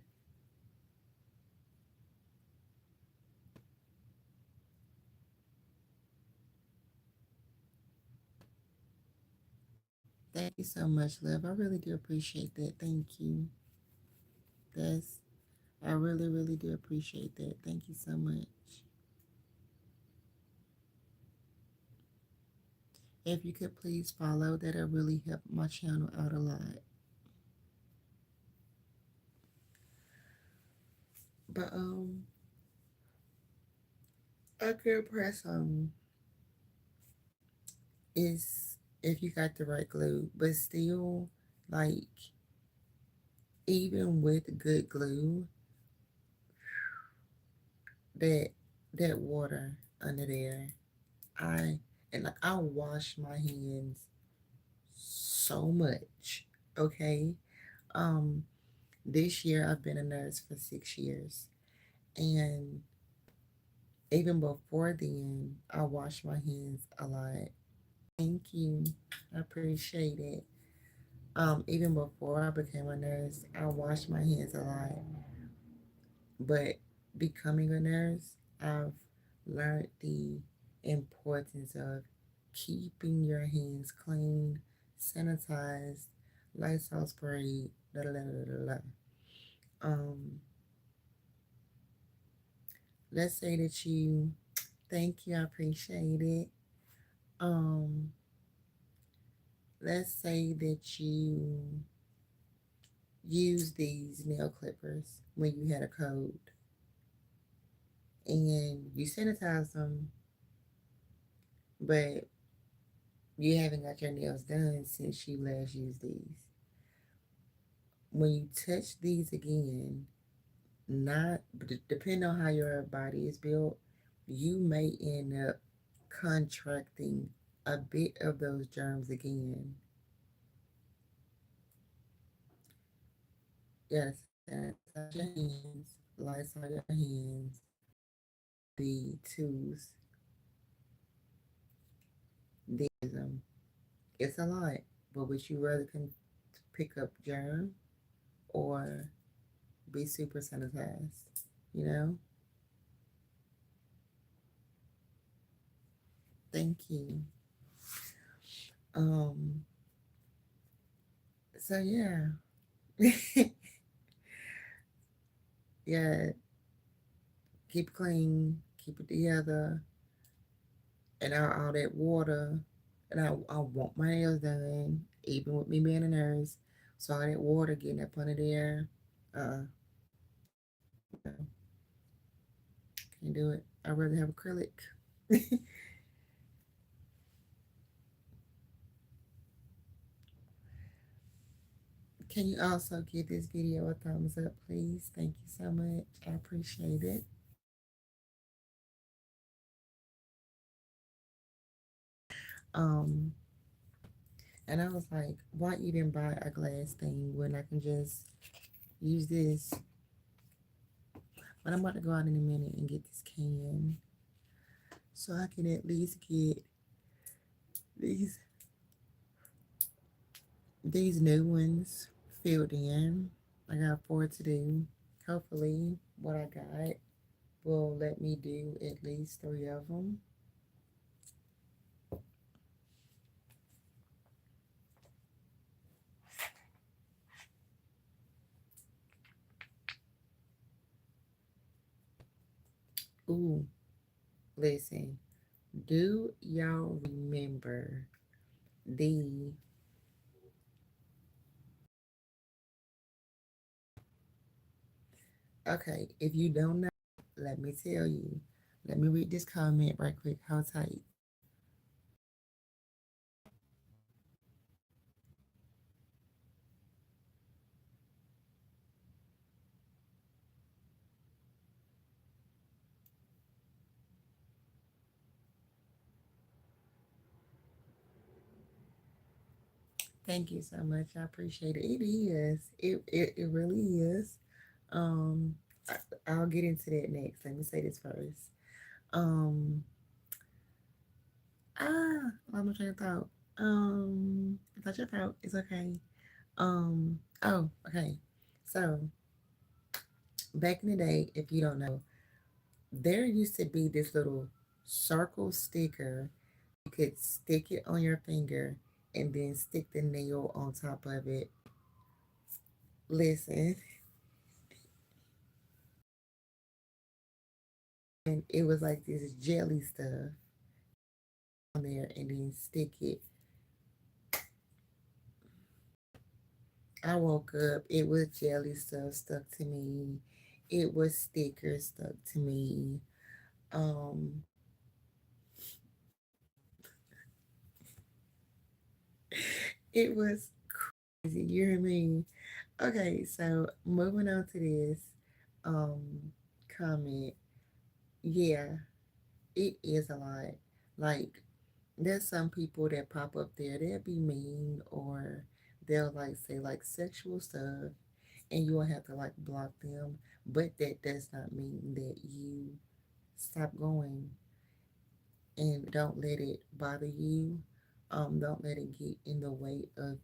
thank you so much, love. I really do appreciate that. Thank you. That's I really, really do appreciate that. Thank you so much. If you could please follow, that'll really help my channel out a lot. But A good press on is if you got the right glue, but still, like, even with good glue, that that water under there, I and like I wash my hands so much. Okay. Um, this year I've been a nurse for 6 years, and even before then, I wash my hands a lot. Thank you. I appreciate it. Even before I became a nurse, I washed my hands a lot. But becoming a nurse, I've learned the importance of keeping your hands clean, sanitized, Lysol spray, da da da da da da. Um, let's say that you, thank you, I appreciate it. Um, let's say that you use these nail clippers when you had a cold and you sanitize them, but you haven't got your nails done since you last used these. When you touch these again, not depending on how your body is built, you may end up contracting a bit of those germs again. Yes, sanitize your hands, Lysol your hands, the tools, them. It's a lot, but would you rather pick up germ or be super sanitized? You know? Thank you. Um, so yeah. Yeah, keep clean, keep it together, and all that water. And I want my nails done, even with me being a nurse. So all that water getting up under there, no, can't do it. I'd rather have acrylic. Can you also give this video a thumbs up, please? Thank you so much. I appreciate it. Um, and I was like, why even buy a glass thing when I can just use this? But I'm about to go out in a minute and get this can so I can at least get these these new ones filled in. I got four to do. Hopefully, what I got will let me do at least three of them. Ooh, listen. Do y'all remember the okay, if you don't know, let me tell you. Let me read this comment right quick. Hold tight. Thank you so much. I appreciate it. It is. It really is. Um, I, I'll get into that next. Let me say this first. Um, I'm trying to thought. I thought your thought. It's okay. Oh, okay. So back in the day, if you don't know, there used to be this little circle sticker. You could stick it on your finger and then stick the nail on top of it. Listen, and it was like this jelly stuff on there, and then stick it. I woke up, it was jelly stuff stuck to me. It was stickers stuck to me. It was crazy. You hear me? Okay, so moving on to this comment. Yeah, it is a lot. Like there's some people that pop up there, they'll be mean or they'll like say like sexual stuff and you will have to like block them. But that does not mean that you stop going and don't let it bother you. Don't let it get in the way of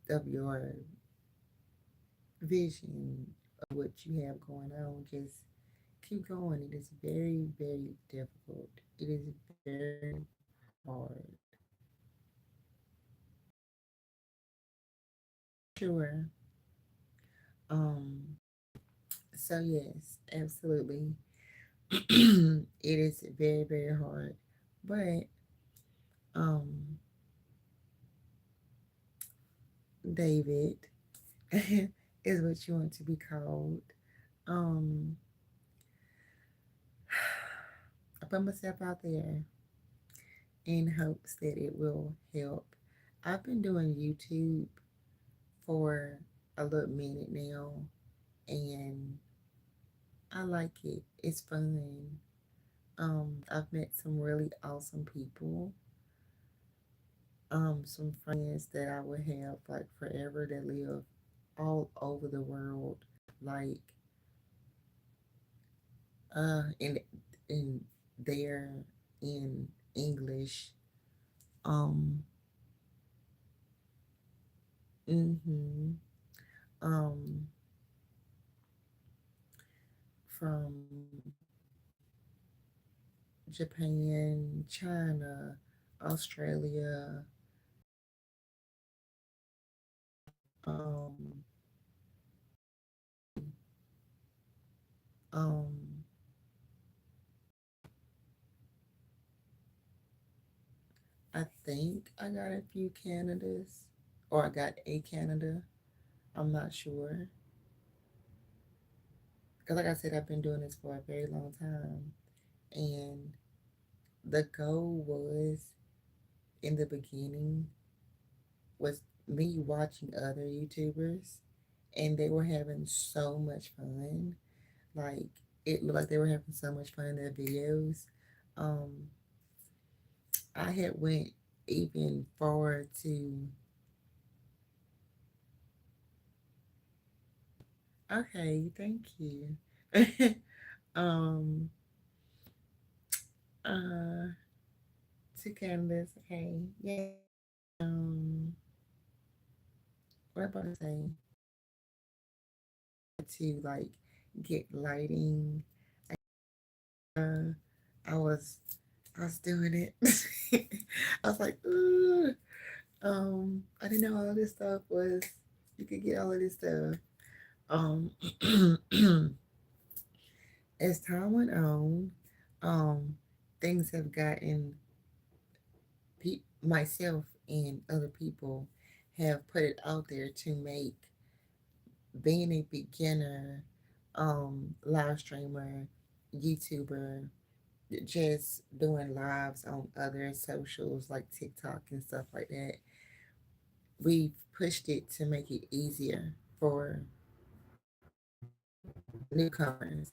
of your vision of what you have going on. Just keep going. It is very, very difficult. It is very hard. Sure. Um, so yes, absolutely. It is very, very hard. But um David is what you want to be called. Um I put myself out there in hopes that it will help. I've been doing YouTube for a little minute now and I like it. It's fun. I've met some really awesome people. Some friends that I would have like forever that live all over the world. Like in in there in English. Um mm-hmm. Um from Japan, China, Australia, um um I think I got a few Canadas or I got a Canada. I'm not sure. Because like I said, I've been doing this for a very long time. And the goal was in the beginning was me watching other YouTubers and they were having so much fun. Like it looked like they were having so much fun in their videos. Um, I had went even far to okay, thank you. um uh to canvas, okay. Yeah. What about to say to like get lighting. Uh, I was I was doing it. I was like, ooh, I didn't know all of this stuff was you could get all of this stuff. Um, as time went on, um, things have gotten myself and other people have put it out there to make being a beginner, live streamer, YouTuber, just doing lives on other socials like TikTok and stuff like that. We've pushed it to make it easier for newcomers.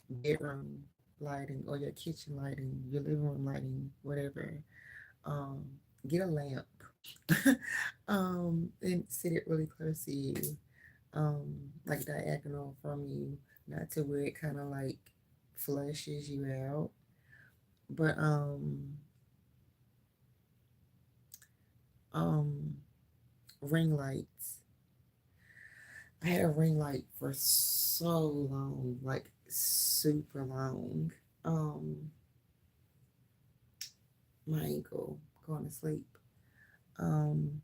Bedroom lighting or your kitchen lighting, your living room lighting, whatever. Um, get a lamp. And sit it really close to you. Like diagonal from you, not to where it kind of like flushes you out. But um ring lights. I had a ring light for so long, like super long. Um, my ankle going to sleep. Um,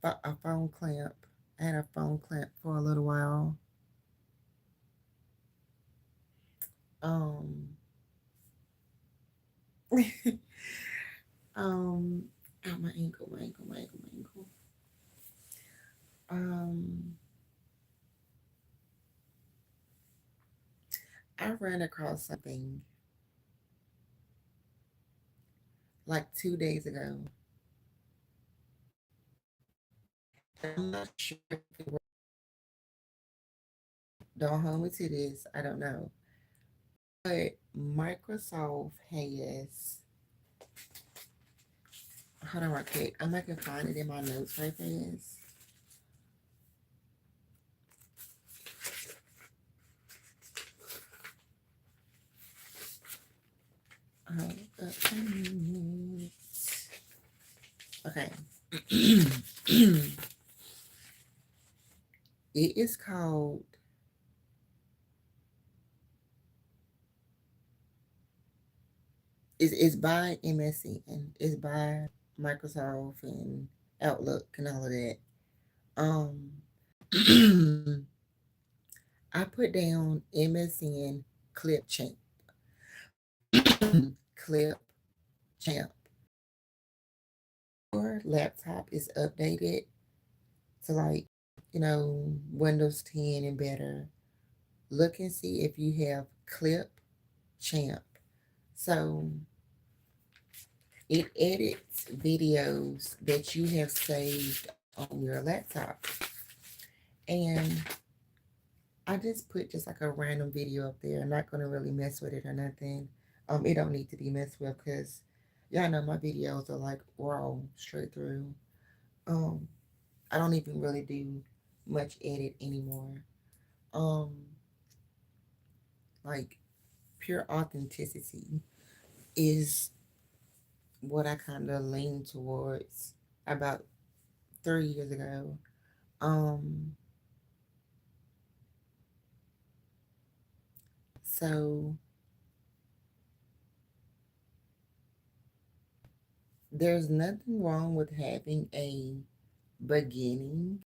a phone clamp. I had a phone clamp for a little while. Um, oh, my ankle, my ankle, my ankle, my ankle. Um, I ran across something like 2 days ago. I'm not sure if it was, don't hold me to this, I don't know. But Microsoft has, hold on right quick. I'm not gonna find it in my notes right fast. Uh, okay. It is called, it's by MSN. It's by Microsoft and Outlook and all of that. I put down MSN clip champ. Clip champ. Your laptop is updated to like, Windows 10 and better. Look and see if you have clip champ. So it edits videos that you have saved on your laptop. And I just put just like a random video up there. I'm not gonna really mess with it or nothing. It don't need to be messed with because y'all know my videos are like raw straight through. Um, I don't even really do much edit anymore. Um, like pure authenticity is what I kind of lean towards about 3 years ago. Um, so there's nothing wrong with having a beginning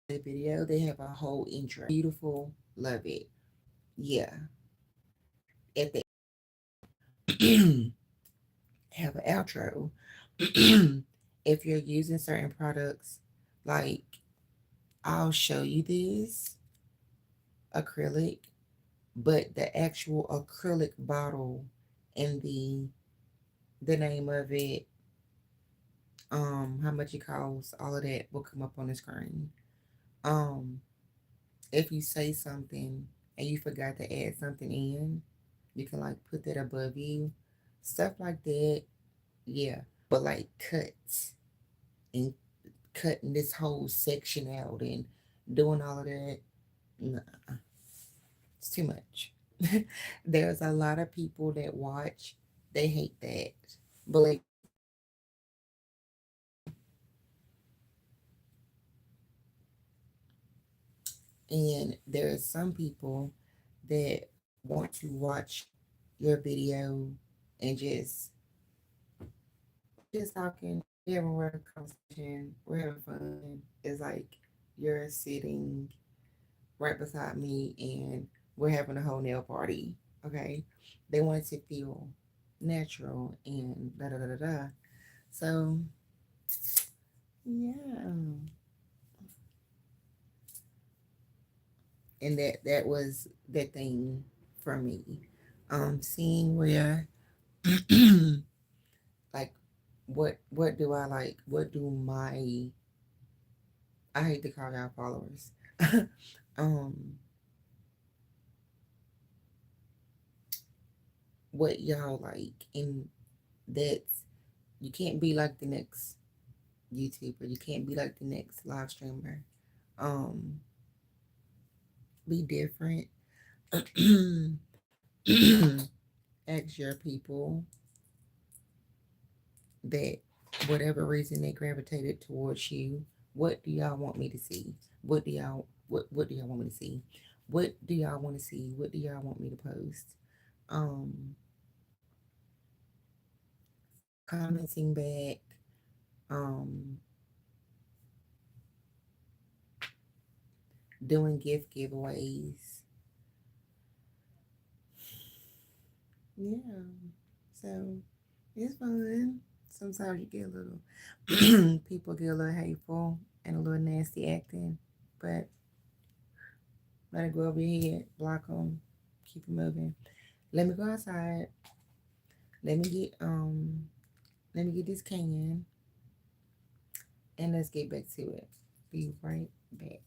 the video. They have a whole intro. Beautiful, love it. Yeah. At the have an outro. If you're using certain products, like I'll show you this acrylic, but the actual acrylic bottle and the name of it, how much it costs, all of that will come up on the screen. Um, if you say something and you forgot to add something in, you can like put that above you. Stuff like that, yeah. But like cuts and cutting this whole section out and doing all of that, nah, it's too much. There's a lot of people that watch, they hate that. Believe, and there's some people that want to watch your video and just talking, yeah, when we're having a conversation, we're having fun. It's like you're sitting right beside me and we're having a whole nail party. Okay. They want it to feel natural and da da da da da. So yeah. And that was the thing for me. Seeing where like what do I like? What do my I hate to call y'all followers. um what y'all like, and that's, you can't be like the next YouTuber, you can't be like the next live streamer. um be different. Ask your people that whatever reason they gravitated towards you, what do y'all want me to see? What do y'all want me to see? What do y'all want to see? What do y'all want me to post? um Commenting back, um doing gift giveaways. Yeah. So it's fun. Sometimes you get a little people get a little hateful and a little nasty acting, but Let it go over your head. Block them. Keep it moving. Let me go outside. Let me get let me get this can and let's get back to it. Be right back.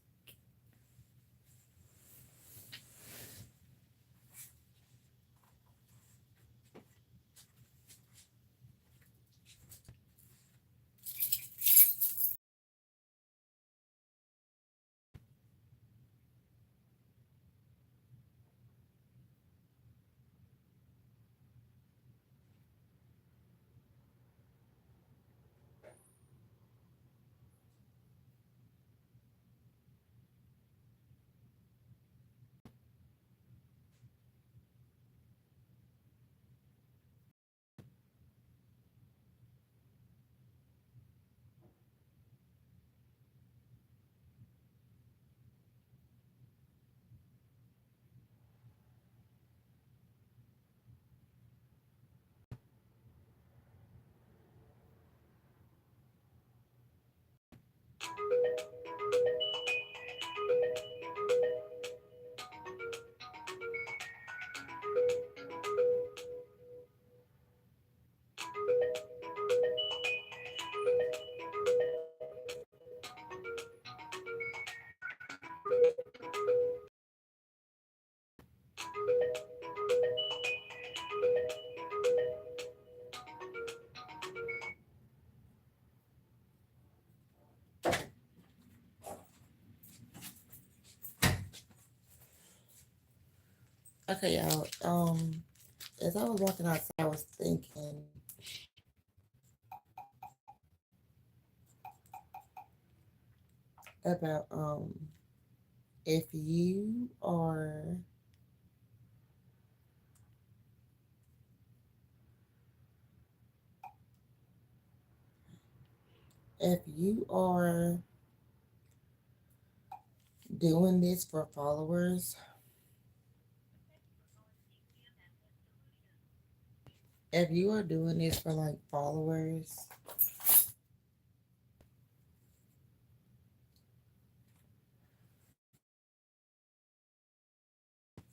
Okay, y'all. As I was walking outside, I was thinking about if you are if you are doing this for followers, if you are doing this for like followers,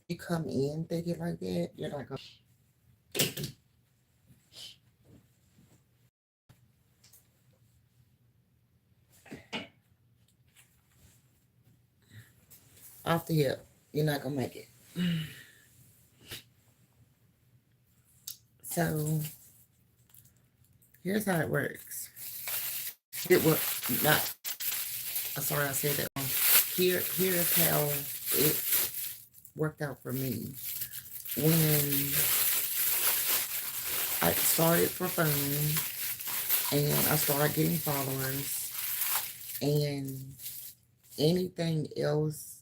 you come in thinking like that, you're not gonna off the hip. You're not gonna make it. So here's how it works. It will not. I'm sorry, I said that wrong. Here's how it worked out for me. When I started for fun and I started getting followers and anything else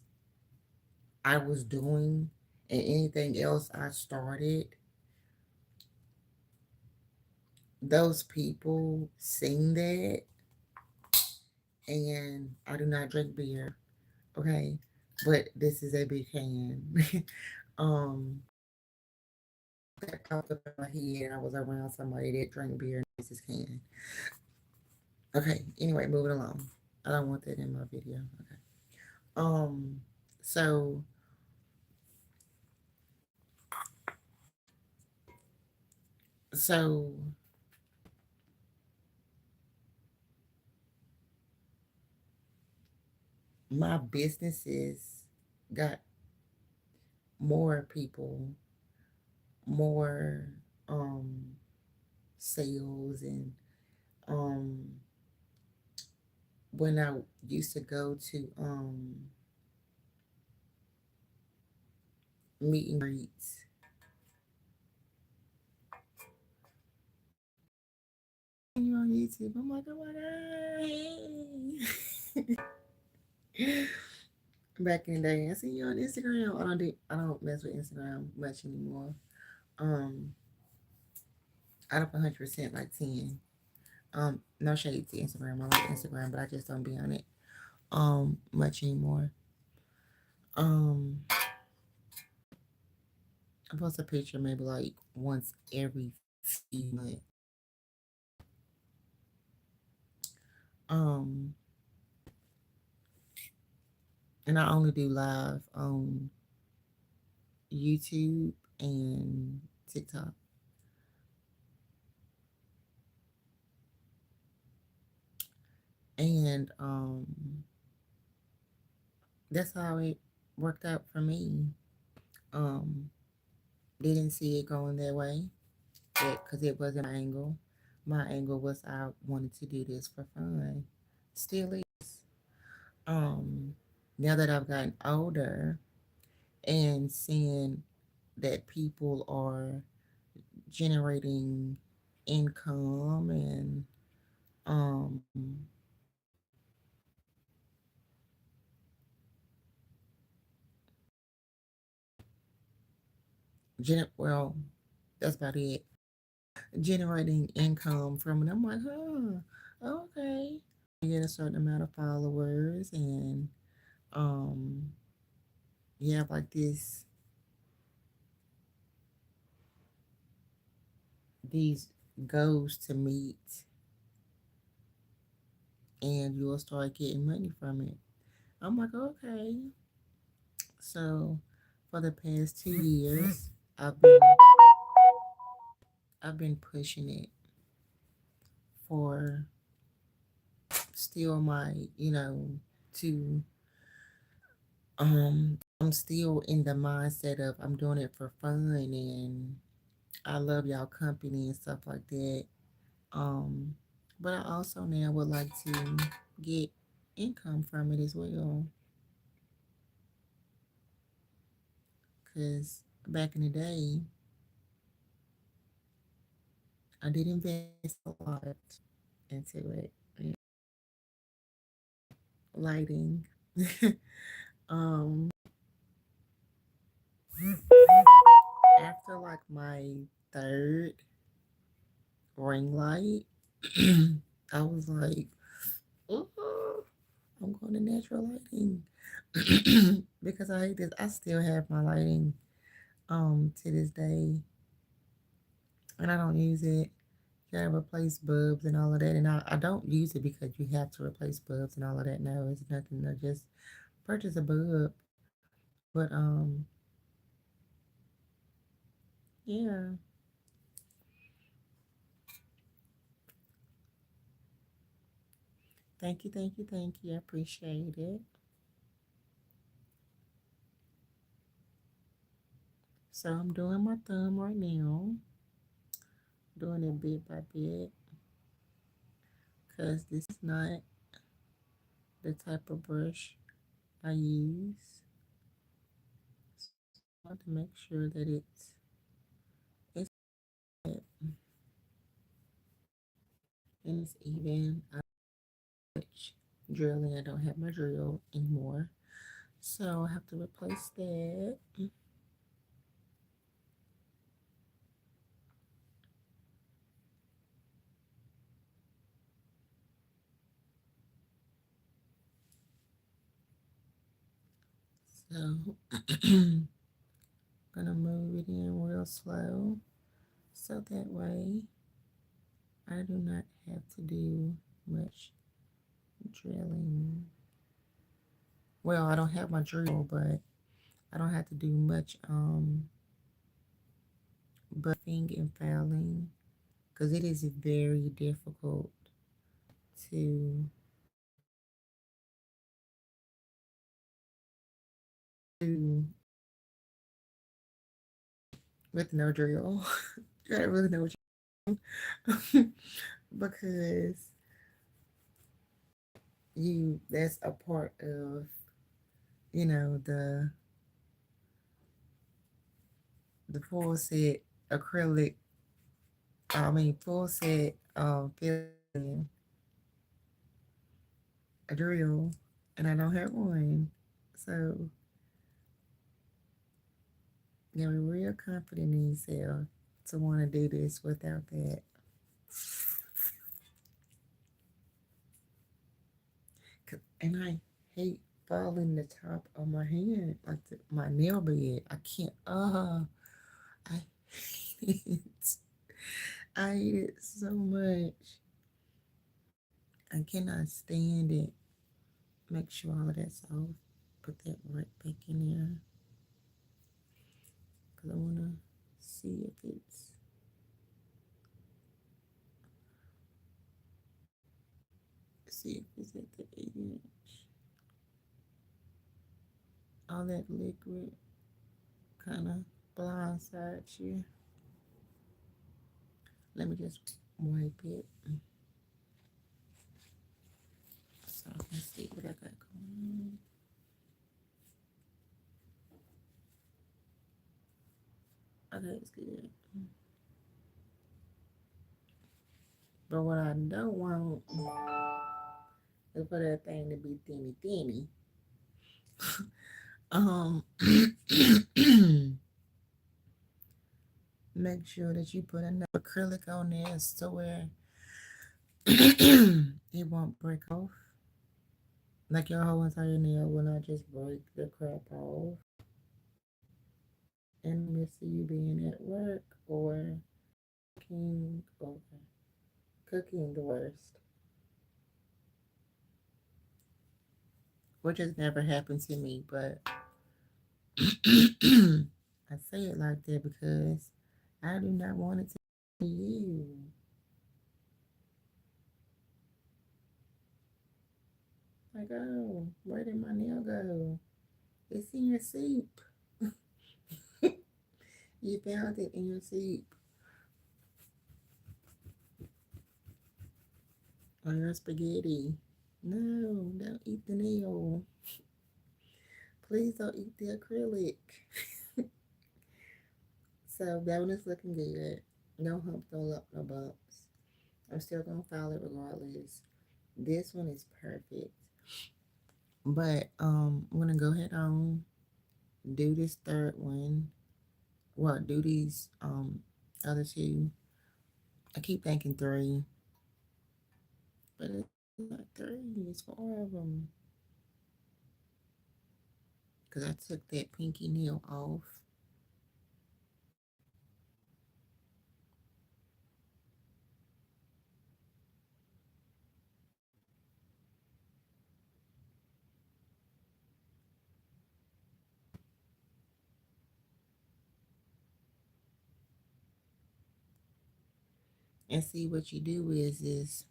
I was doing and anything else I started, those people seen that, and I do not drink beer, okay? But this is a big can. um, that popped up in my head. I was around somebody that drank beer and this is can. Okay, anyway, moving along. I don't want that in my video. Okay. Um, so so my businesses got more people, more sales, and um when I used to go to meet and greets. You on YouTube. I'm like, oh my god. Back in the day, I see you on Instagram. I don't mess with Instagram much anymore. Um out of 100%, like 10. No shade to Instagram. I like Instagram, but I just don't be on it much anymore. Um I post a picture maybe like once every few months. Um and I only do live on YouTube and TikTok. And that's how it worked out for me. Um, didn't see it going that way because it wasn't my angle. My angle was I wanted to do this for fun. Still is. Um, Now that I've gotten older and seeing that people are generating income and um well, that's about it. Generating income from it. I'm like, okay. You get a certain amount of followers and um you have like these goals to meet and you'll start getting money from it. I'm like, okay. So for the past 2 years, I've been I've been pushing it for still my, to I'm still in the mindset of I'm doing it for fun and I love y'all company and stuff like that. Um, but I also now would like to get income from it as well. Cause back in the day, I did invest a lot into it. Lighting. um, After like my third ring light, I was like, "Ooh, I'm going to natural lighting because I hate this. I still have my lighting to this day, and I don't use it. You gotta replace bulbs and all of that, and I don't use it because you have to replace bulbs and all of that. No, it's nothing. To just purchase a bulb, but yeah. Thank you, thank you, thank you. I appreciate it. So I'm doing my thumb right now, doing it bit by bit, because this is not the type of brush I use. So I want to make sure that it's flat and it's even. I touch drilling. I don't have my drill anymore, so I have to replace that. So gonna move it in real slow, so that way I do not have to do much drilling. Well, I don't have my drill, but I don't have to do much buffing and filing because it is very difficult to do with no drill. You gotta really know what you're doing because you that's a part of the full set acrylic. I mean full set filling a drill, and I don't have one, so you gotta be real confident in yourself to want to do this without that. And I hate falling the top of my hand, like my nail bed. I can't. I hate it. I hate it so much. I cannot stand it. Make sure all of that's off. put that right back in there because I want to see if it's at the edge. All that liquid kind of blindsides you. Let me just wipe it so I can see what I got going on. Okay, it's good. But what I don't want is for that thing to be thinny thinny. Um, make sure that you put enough acrylic on there so where it won't break off. Like your whole entire nail will not just break the crap off. In the midst of you being at work or cooking or cooking the worst. Which has never happened to me, but I say it like that because I do not want it to be you. Like, oh, where did my nail go? It's in your soup. You found it in your soup or your spaghetti. No, don't eat the nail. Please don't eat the acrylic. So that one is looking good. No humps, no lump, no bumps. I'm still gonna file it regardless. This one is perfect. But I'm gonna go ahead on do this third one. Well, do these other two. I keep thinking three, but it's not three. It's four of them. Cause I took that pinky nail off. And see what you do is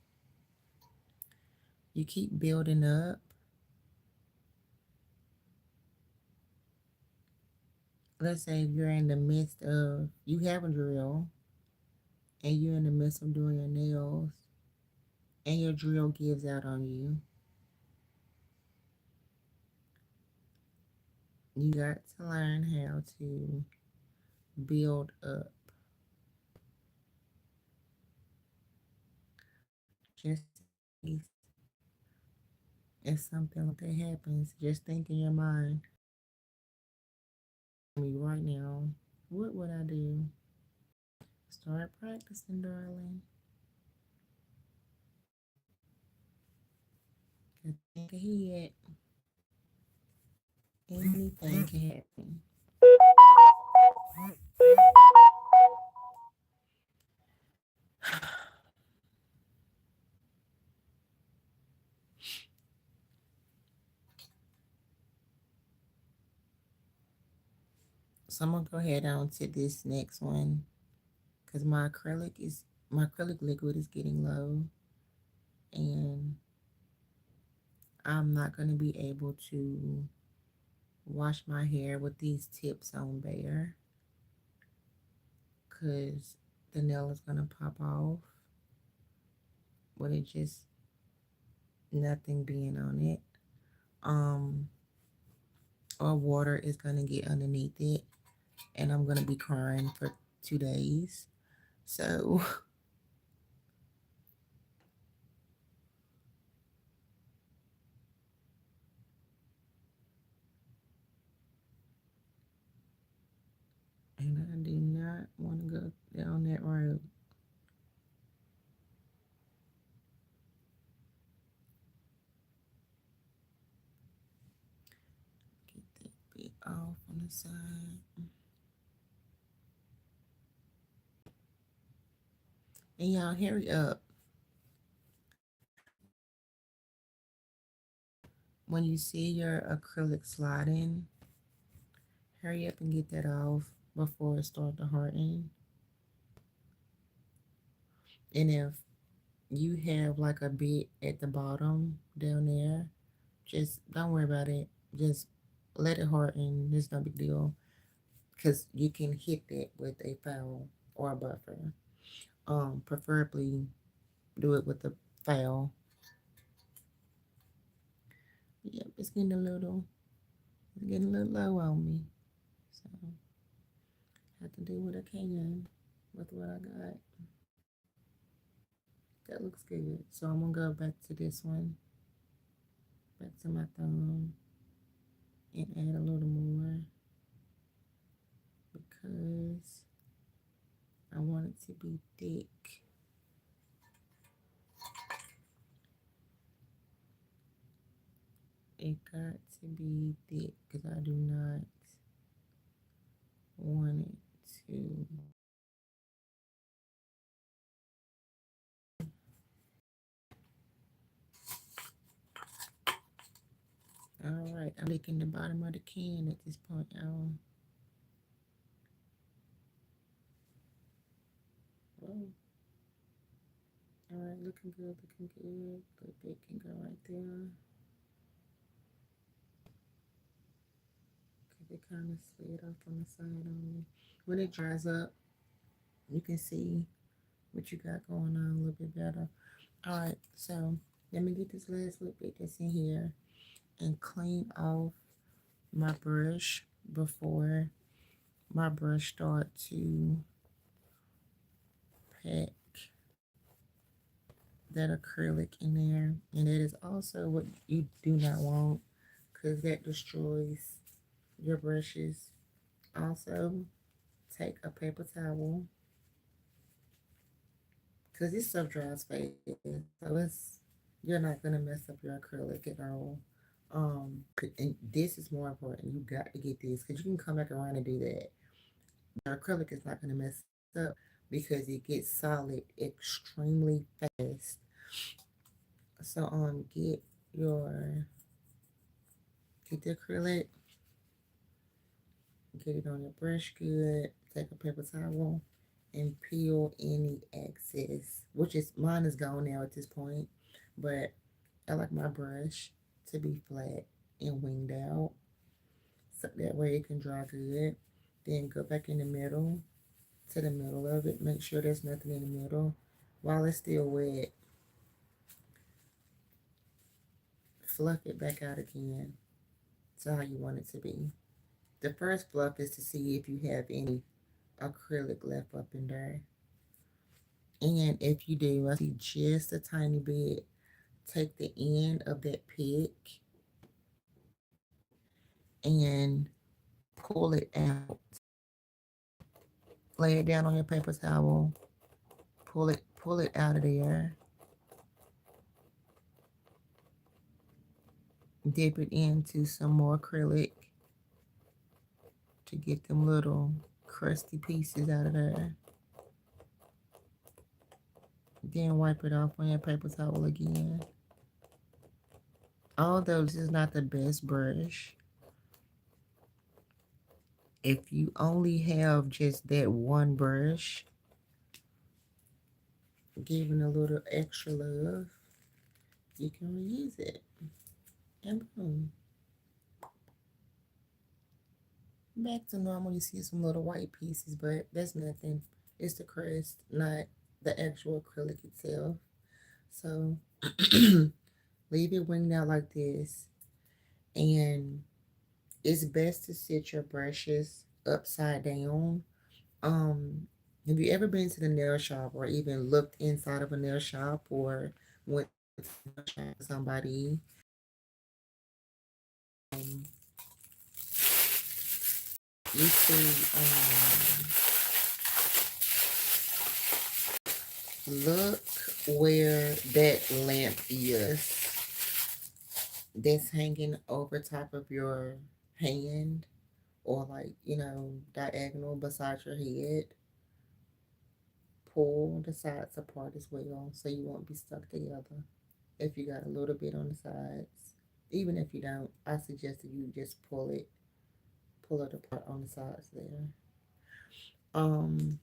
you keep building up. Let's say if you're in the midst of you have a drill and you're in the midst of doing your nails and your drill gives out on you, you got to learn how to build up. Just in case if something like that happens, just think in your mind, me right now, what would I do? Start practicing, darling. Cause think ahead. Anything can happen. So I'm gonna go ahead on to this next one because my acrylic liquid is getting low and I'm not gonna be able to wash my hair with these tips on bare because the nail is gonna pop off with it just nothing being on it. Um or water is gonna get underneath it and I'm gonna be crying for 2 days. So and I do not want to go down that road. Get that bit off on the side. And y'all hurry up. when you see your acrylic sliding, hurry up and get that off before it starts to harden. And if you have like a bit at the bottom down there, just don't worry about it. Just let it harden. It's no big deal. Because you can hit that with a file or a buffer. Preferably do it with a file. Yep, it's getting a little low on me. So I have to do what I can with what I got. That looks good. So I'm gonna go back to this one, back to my thumb, and add a little more because I want it to be thick. It got to be thick because I do not want it to. All right, I'm licking the bottom of the can at this point, y'all. Whoa. All right, looking good, looking good. A little bit can go right there. Because it kind of slid off on the side on me. When it dries up, you can see what you got going on a little bit better. All right, so let me get this last little bit that's in here and clean off my brush before my brush start to pack that acrylic in there. And that is also what you do not want because that destroys your brushes. Also, take a paper towel because this stuff dries fast. So you're not gonna mess up your acrylic at all. And this is more important. You got to get this because you can come back around and do that. Your acrylic is not gonna mess up because it gets solid extremely fast. So your get the acrylic, get it on your brush good. Take a paper towel and peel any excess, which is mine is gone now at this point, but I like my brush to be flat and winged out so that way it can dry good. Then go back in the middle to the middle of it. Make sure there's nothing in the middle. While it's still wet, fluff it back out again to how you want it to be. The first fluff is to see if you have any acrylic left up in there. And if you do, I see just a tiny bit. Take the end of that pick and pull it out. Lay it down on your paper towel. Pull it out of there. Dip it into some more acrylic to get them little crusty pieces out of there. Then wipe it off on your paper towel again. Although this is not the best brush, if you only have just that one brush, giving a little extra love, you can reuse it. And boom. Back to normal. You see some little white pieces, but that's nothing. It's the crust, not the actual acrylic itself. So leave it winged out like this. And it's best to sit your brushes upside down. Um, have you ever been to the nail shop or even looked inside of a nail shop or went to a nail shop with somebody? Um, you see, look where that lamp is that's hanging over top of your hand or like, diagonal beside your head. Pull the sides apart as well so you won't be stuck together if you got a little bit on the sides. Even if you don't, I suggest that you just pull it apart on the sides there. Um,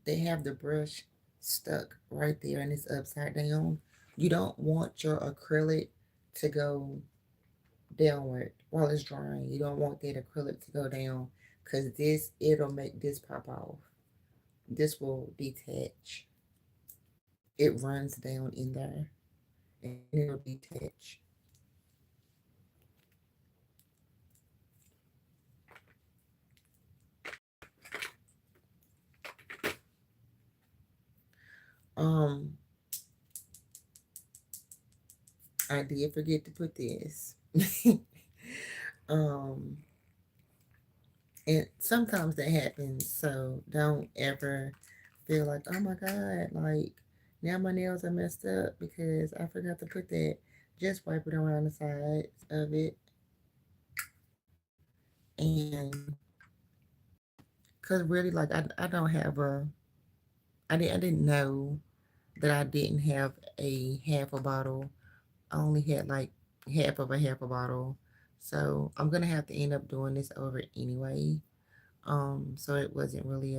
they have the brush stuck right there and it's upside down. You don't want your acrylic to go downward while it's drying. You don't want that acrylic to go down because it'll make this pop off. This will detach. It runs down in there and it'll detach. Um, I did forget to put this. um, and sometimes that happens, so don't ever feel like, oh my God, like now my nails are messed up because I forgot to put that. Just wipe it around the sides of it. And because really, like, I don't have I didn't know that I didn't have a half a bottle. I only had like half a bottle. So I'm gonna have to end up doing this over anyway. So it wasn't really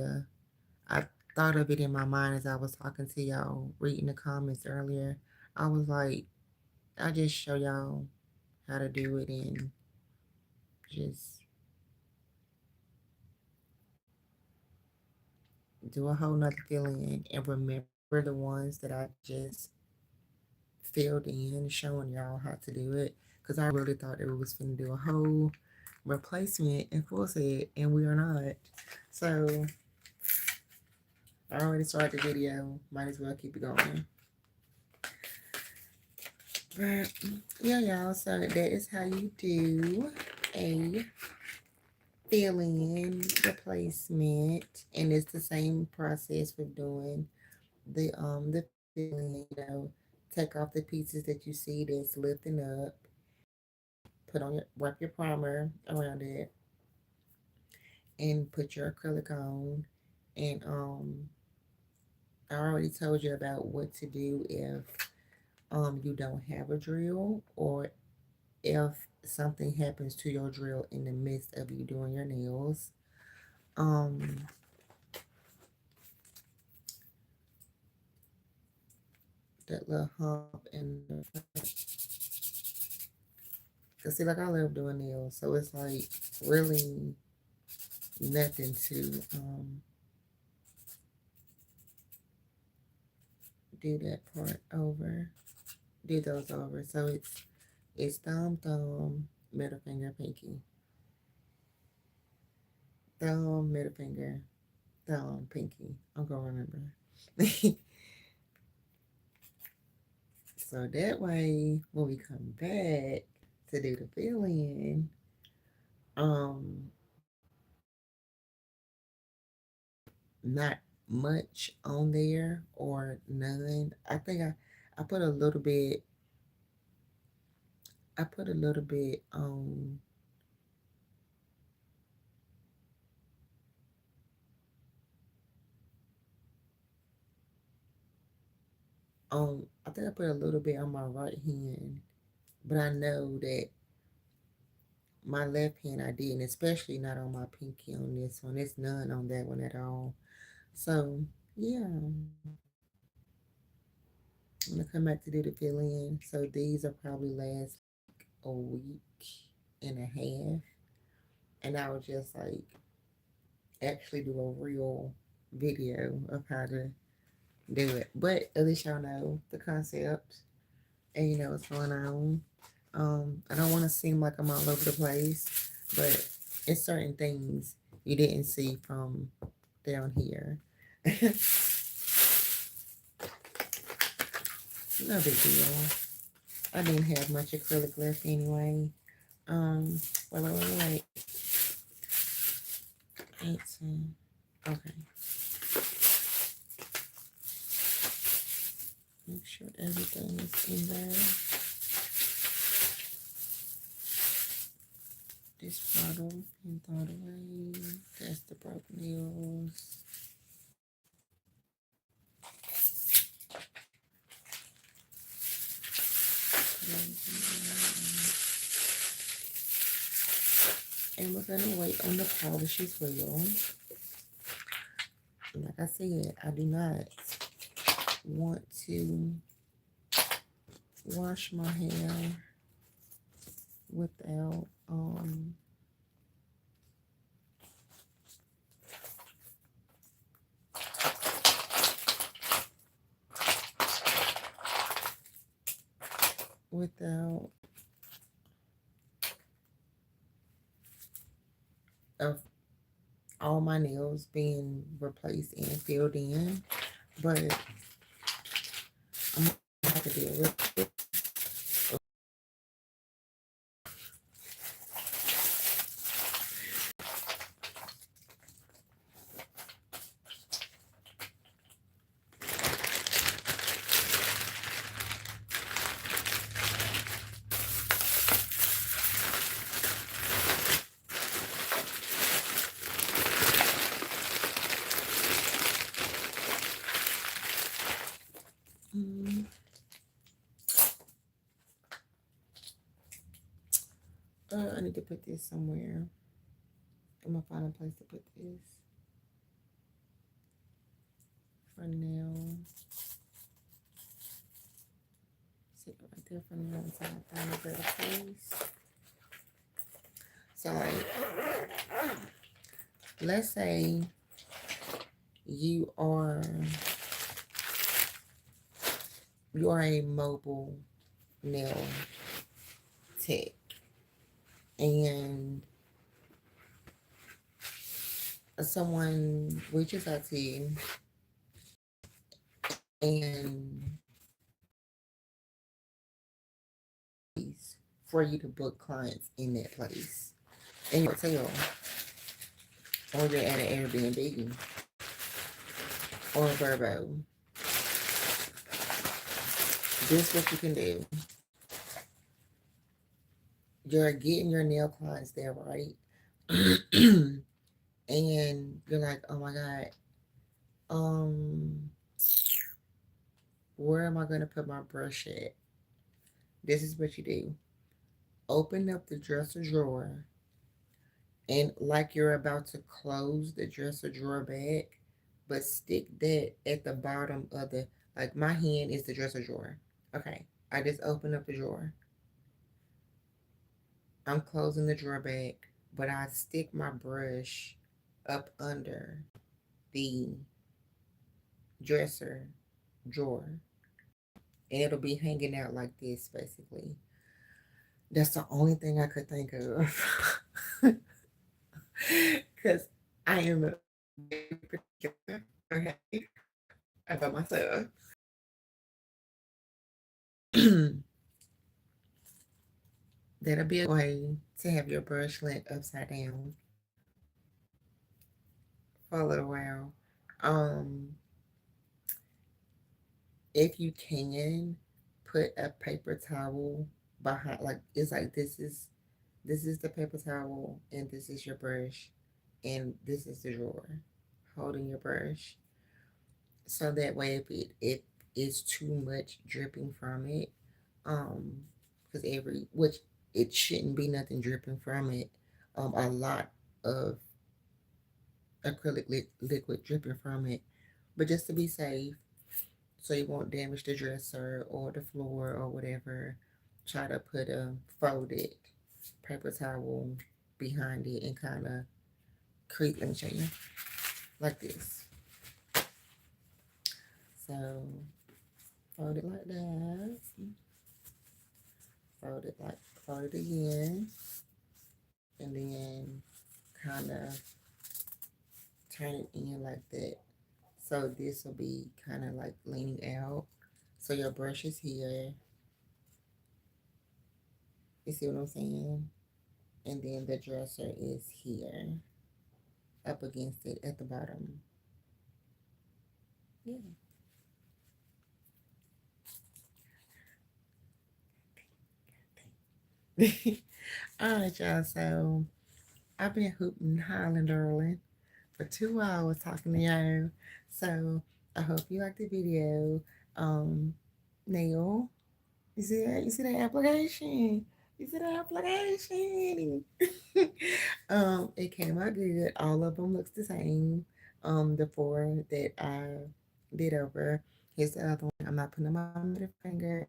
I thought of it in my mind as I was talking to y'all, reading the comments earlier. I was like, I just show y'all how to do it and just do a whole nother filling and remember the ones that I just filled in, showing y'all how to do it. Because I really thought that we was going to do a whole replacement and full set, and we are not. So I already started the video. Might as well keep it going. But yeah, y'all. So that is how you do a fill-in replacement, and it's the same process with doing the fill-in. Take off the pieces that you see that's lifting up. Put on your Wipe your primer around it, and put your acrylic on. And I already told you about what to do if you don't have a drill, or if something happens to your drill in the midst of you doing your nails. Um, that little hump in the front. Cause see, like I love doing nails, so it's like really nothing to do that part over. Do those over. So it's thumb, middle finger, pinky. Thumb, middle finger, thumb, pinky. I'm gonna remember. So that way, when we come back to do the fill-in, um, not much on there or none. I think I put a little bit. I put a little bit I think I put a little bit on my right hand, but I know that my left hand I didn't, especially not on my pinky on this one. It's none on that one at all. So yeah, I'm gonna come back to do the fill in. So these are probably last a week and a half, and I would just like actually do a real video of how to do it. But at least y'all know the concept and you know what's going on. I don't want to seem like I'm all over the place, but it's certain things you didn't see from down here. No big deal. I didn't have much acrylic left anyway. Wait. 18. Okay. Make sure everything is in there. This bottle and throw it away. That's the broken nails. And we're gonna wait on the polish as well. Like I said, I do not want to wash my hair without without of all my nails being replaced and filled in, but I'm gonna have to deal with it. Mm, I need to put this somewhere. I'm gonna find a place to put this for now. Sit it right there for now until I find a better place. So, like, let's say you are a mobile nail tech, and someone reaches out to you and for you to book clients in that place, in your hotel, or you're at an Airbnb or a Verbo. This is what you can do. You're getting your nail clients there, right? And you're like, oh my God, um, where am I gonna put my brush at? This is what you do. Open up the dresser drawer, and like you're about to close the dresser drawer back, but stick that at the bottom of the, like my hand is the dresser drawer. Okay, I just open up the drawer. I'm closing the drawer back, but I stick my brush up under the dresser drawer, and it'll be hanging out like this basically. That's the only thing I could think of. Because I am a very particular, okay, about myself. That'll be a way to have your brush lint upside down for a little while. Um, if you can, put a paper towel behind, like it's like this is the paper towel, and this is your brush, and this is the drawer holding your brush. So that way, if it is too much dripping from it, um, because which it shouldn't be nothing dripping from it, a lot of acrylic liquid dripping from it, but just to be safe, so you won't damage the dresser or the floor or whatever, try to put a folded paper towel behind it and kind of create, let me show you, like this. So fold it like that, fold it again, and then kind of turn it in like that. So this will be kind of like leaning out. So your brush is here. You see what I'm saying? And then the dresser is here, up against it at the bottom. Yeah. All right, y'all. So I've been hooting, hollering, darling, for 2 hours talking to y'all. So I hope you liked the video. Nail, You see that? You see that application? You see that application? It came out good. All of them looks the same. The four that I did over. Here's the other one. I'm not putting them on my middle finger.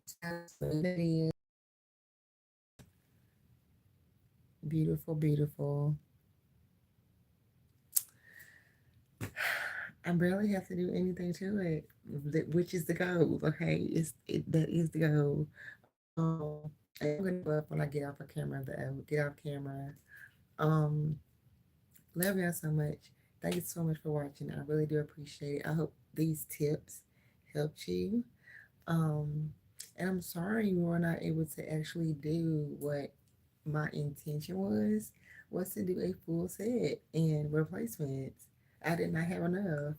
Just what it is. Beautiful, beautiful. I barely have to do anything to it, which is the goal. Okay, that is the goal. I am gonna go up when I get off of camera. Get off camera. Um, love y'all so much. Thank you so much for watching. I really do appreciate it. I hope these tips helped you. Um, and I'm sorry you were not able to actually do what my intention was to do a full set and replacements. I did not have enough,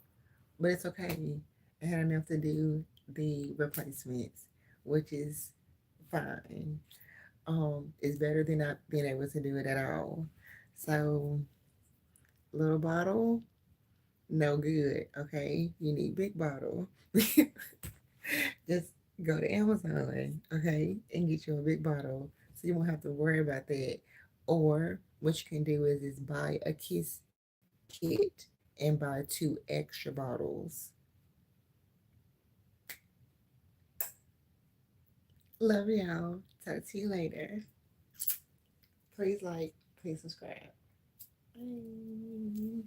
but it's okay. I had enough to do the replacements, which is fine. It's better than not being able to do it at all. So, little bottle, no good. Okay, you need big bottle. Just go to Amazon, okay, and get you a big bottle, so you won't have to worry about that. Or what you can do is buy a kiss kit and buy two extra bottles. Love y'all. Talk to you later. Please like, please subscribe. Bye.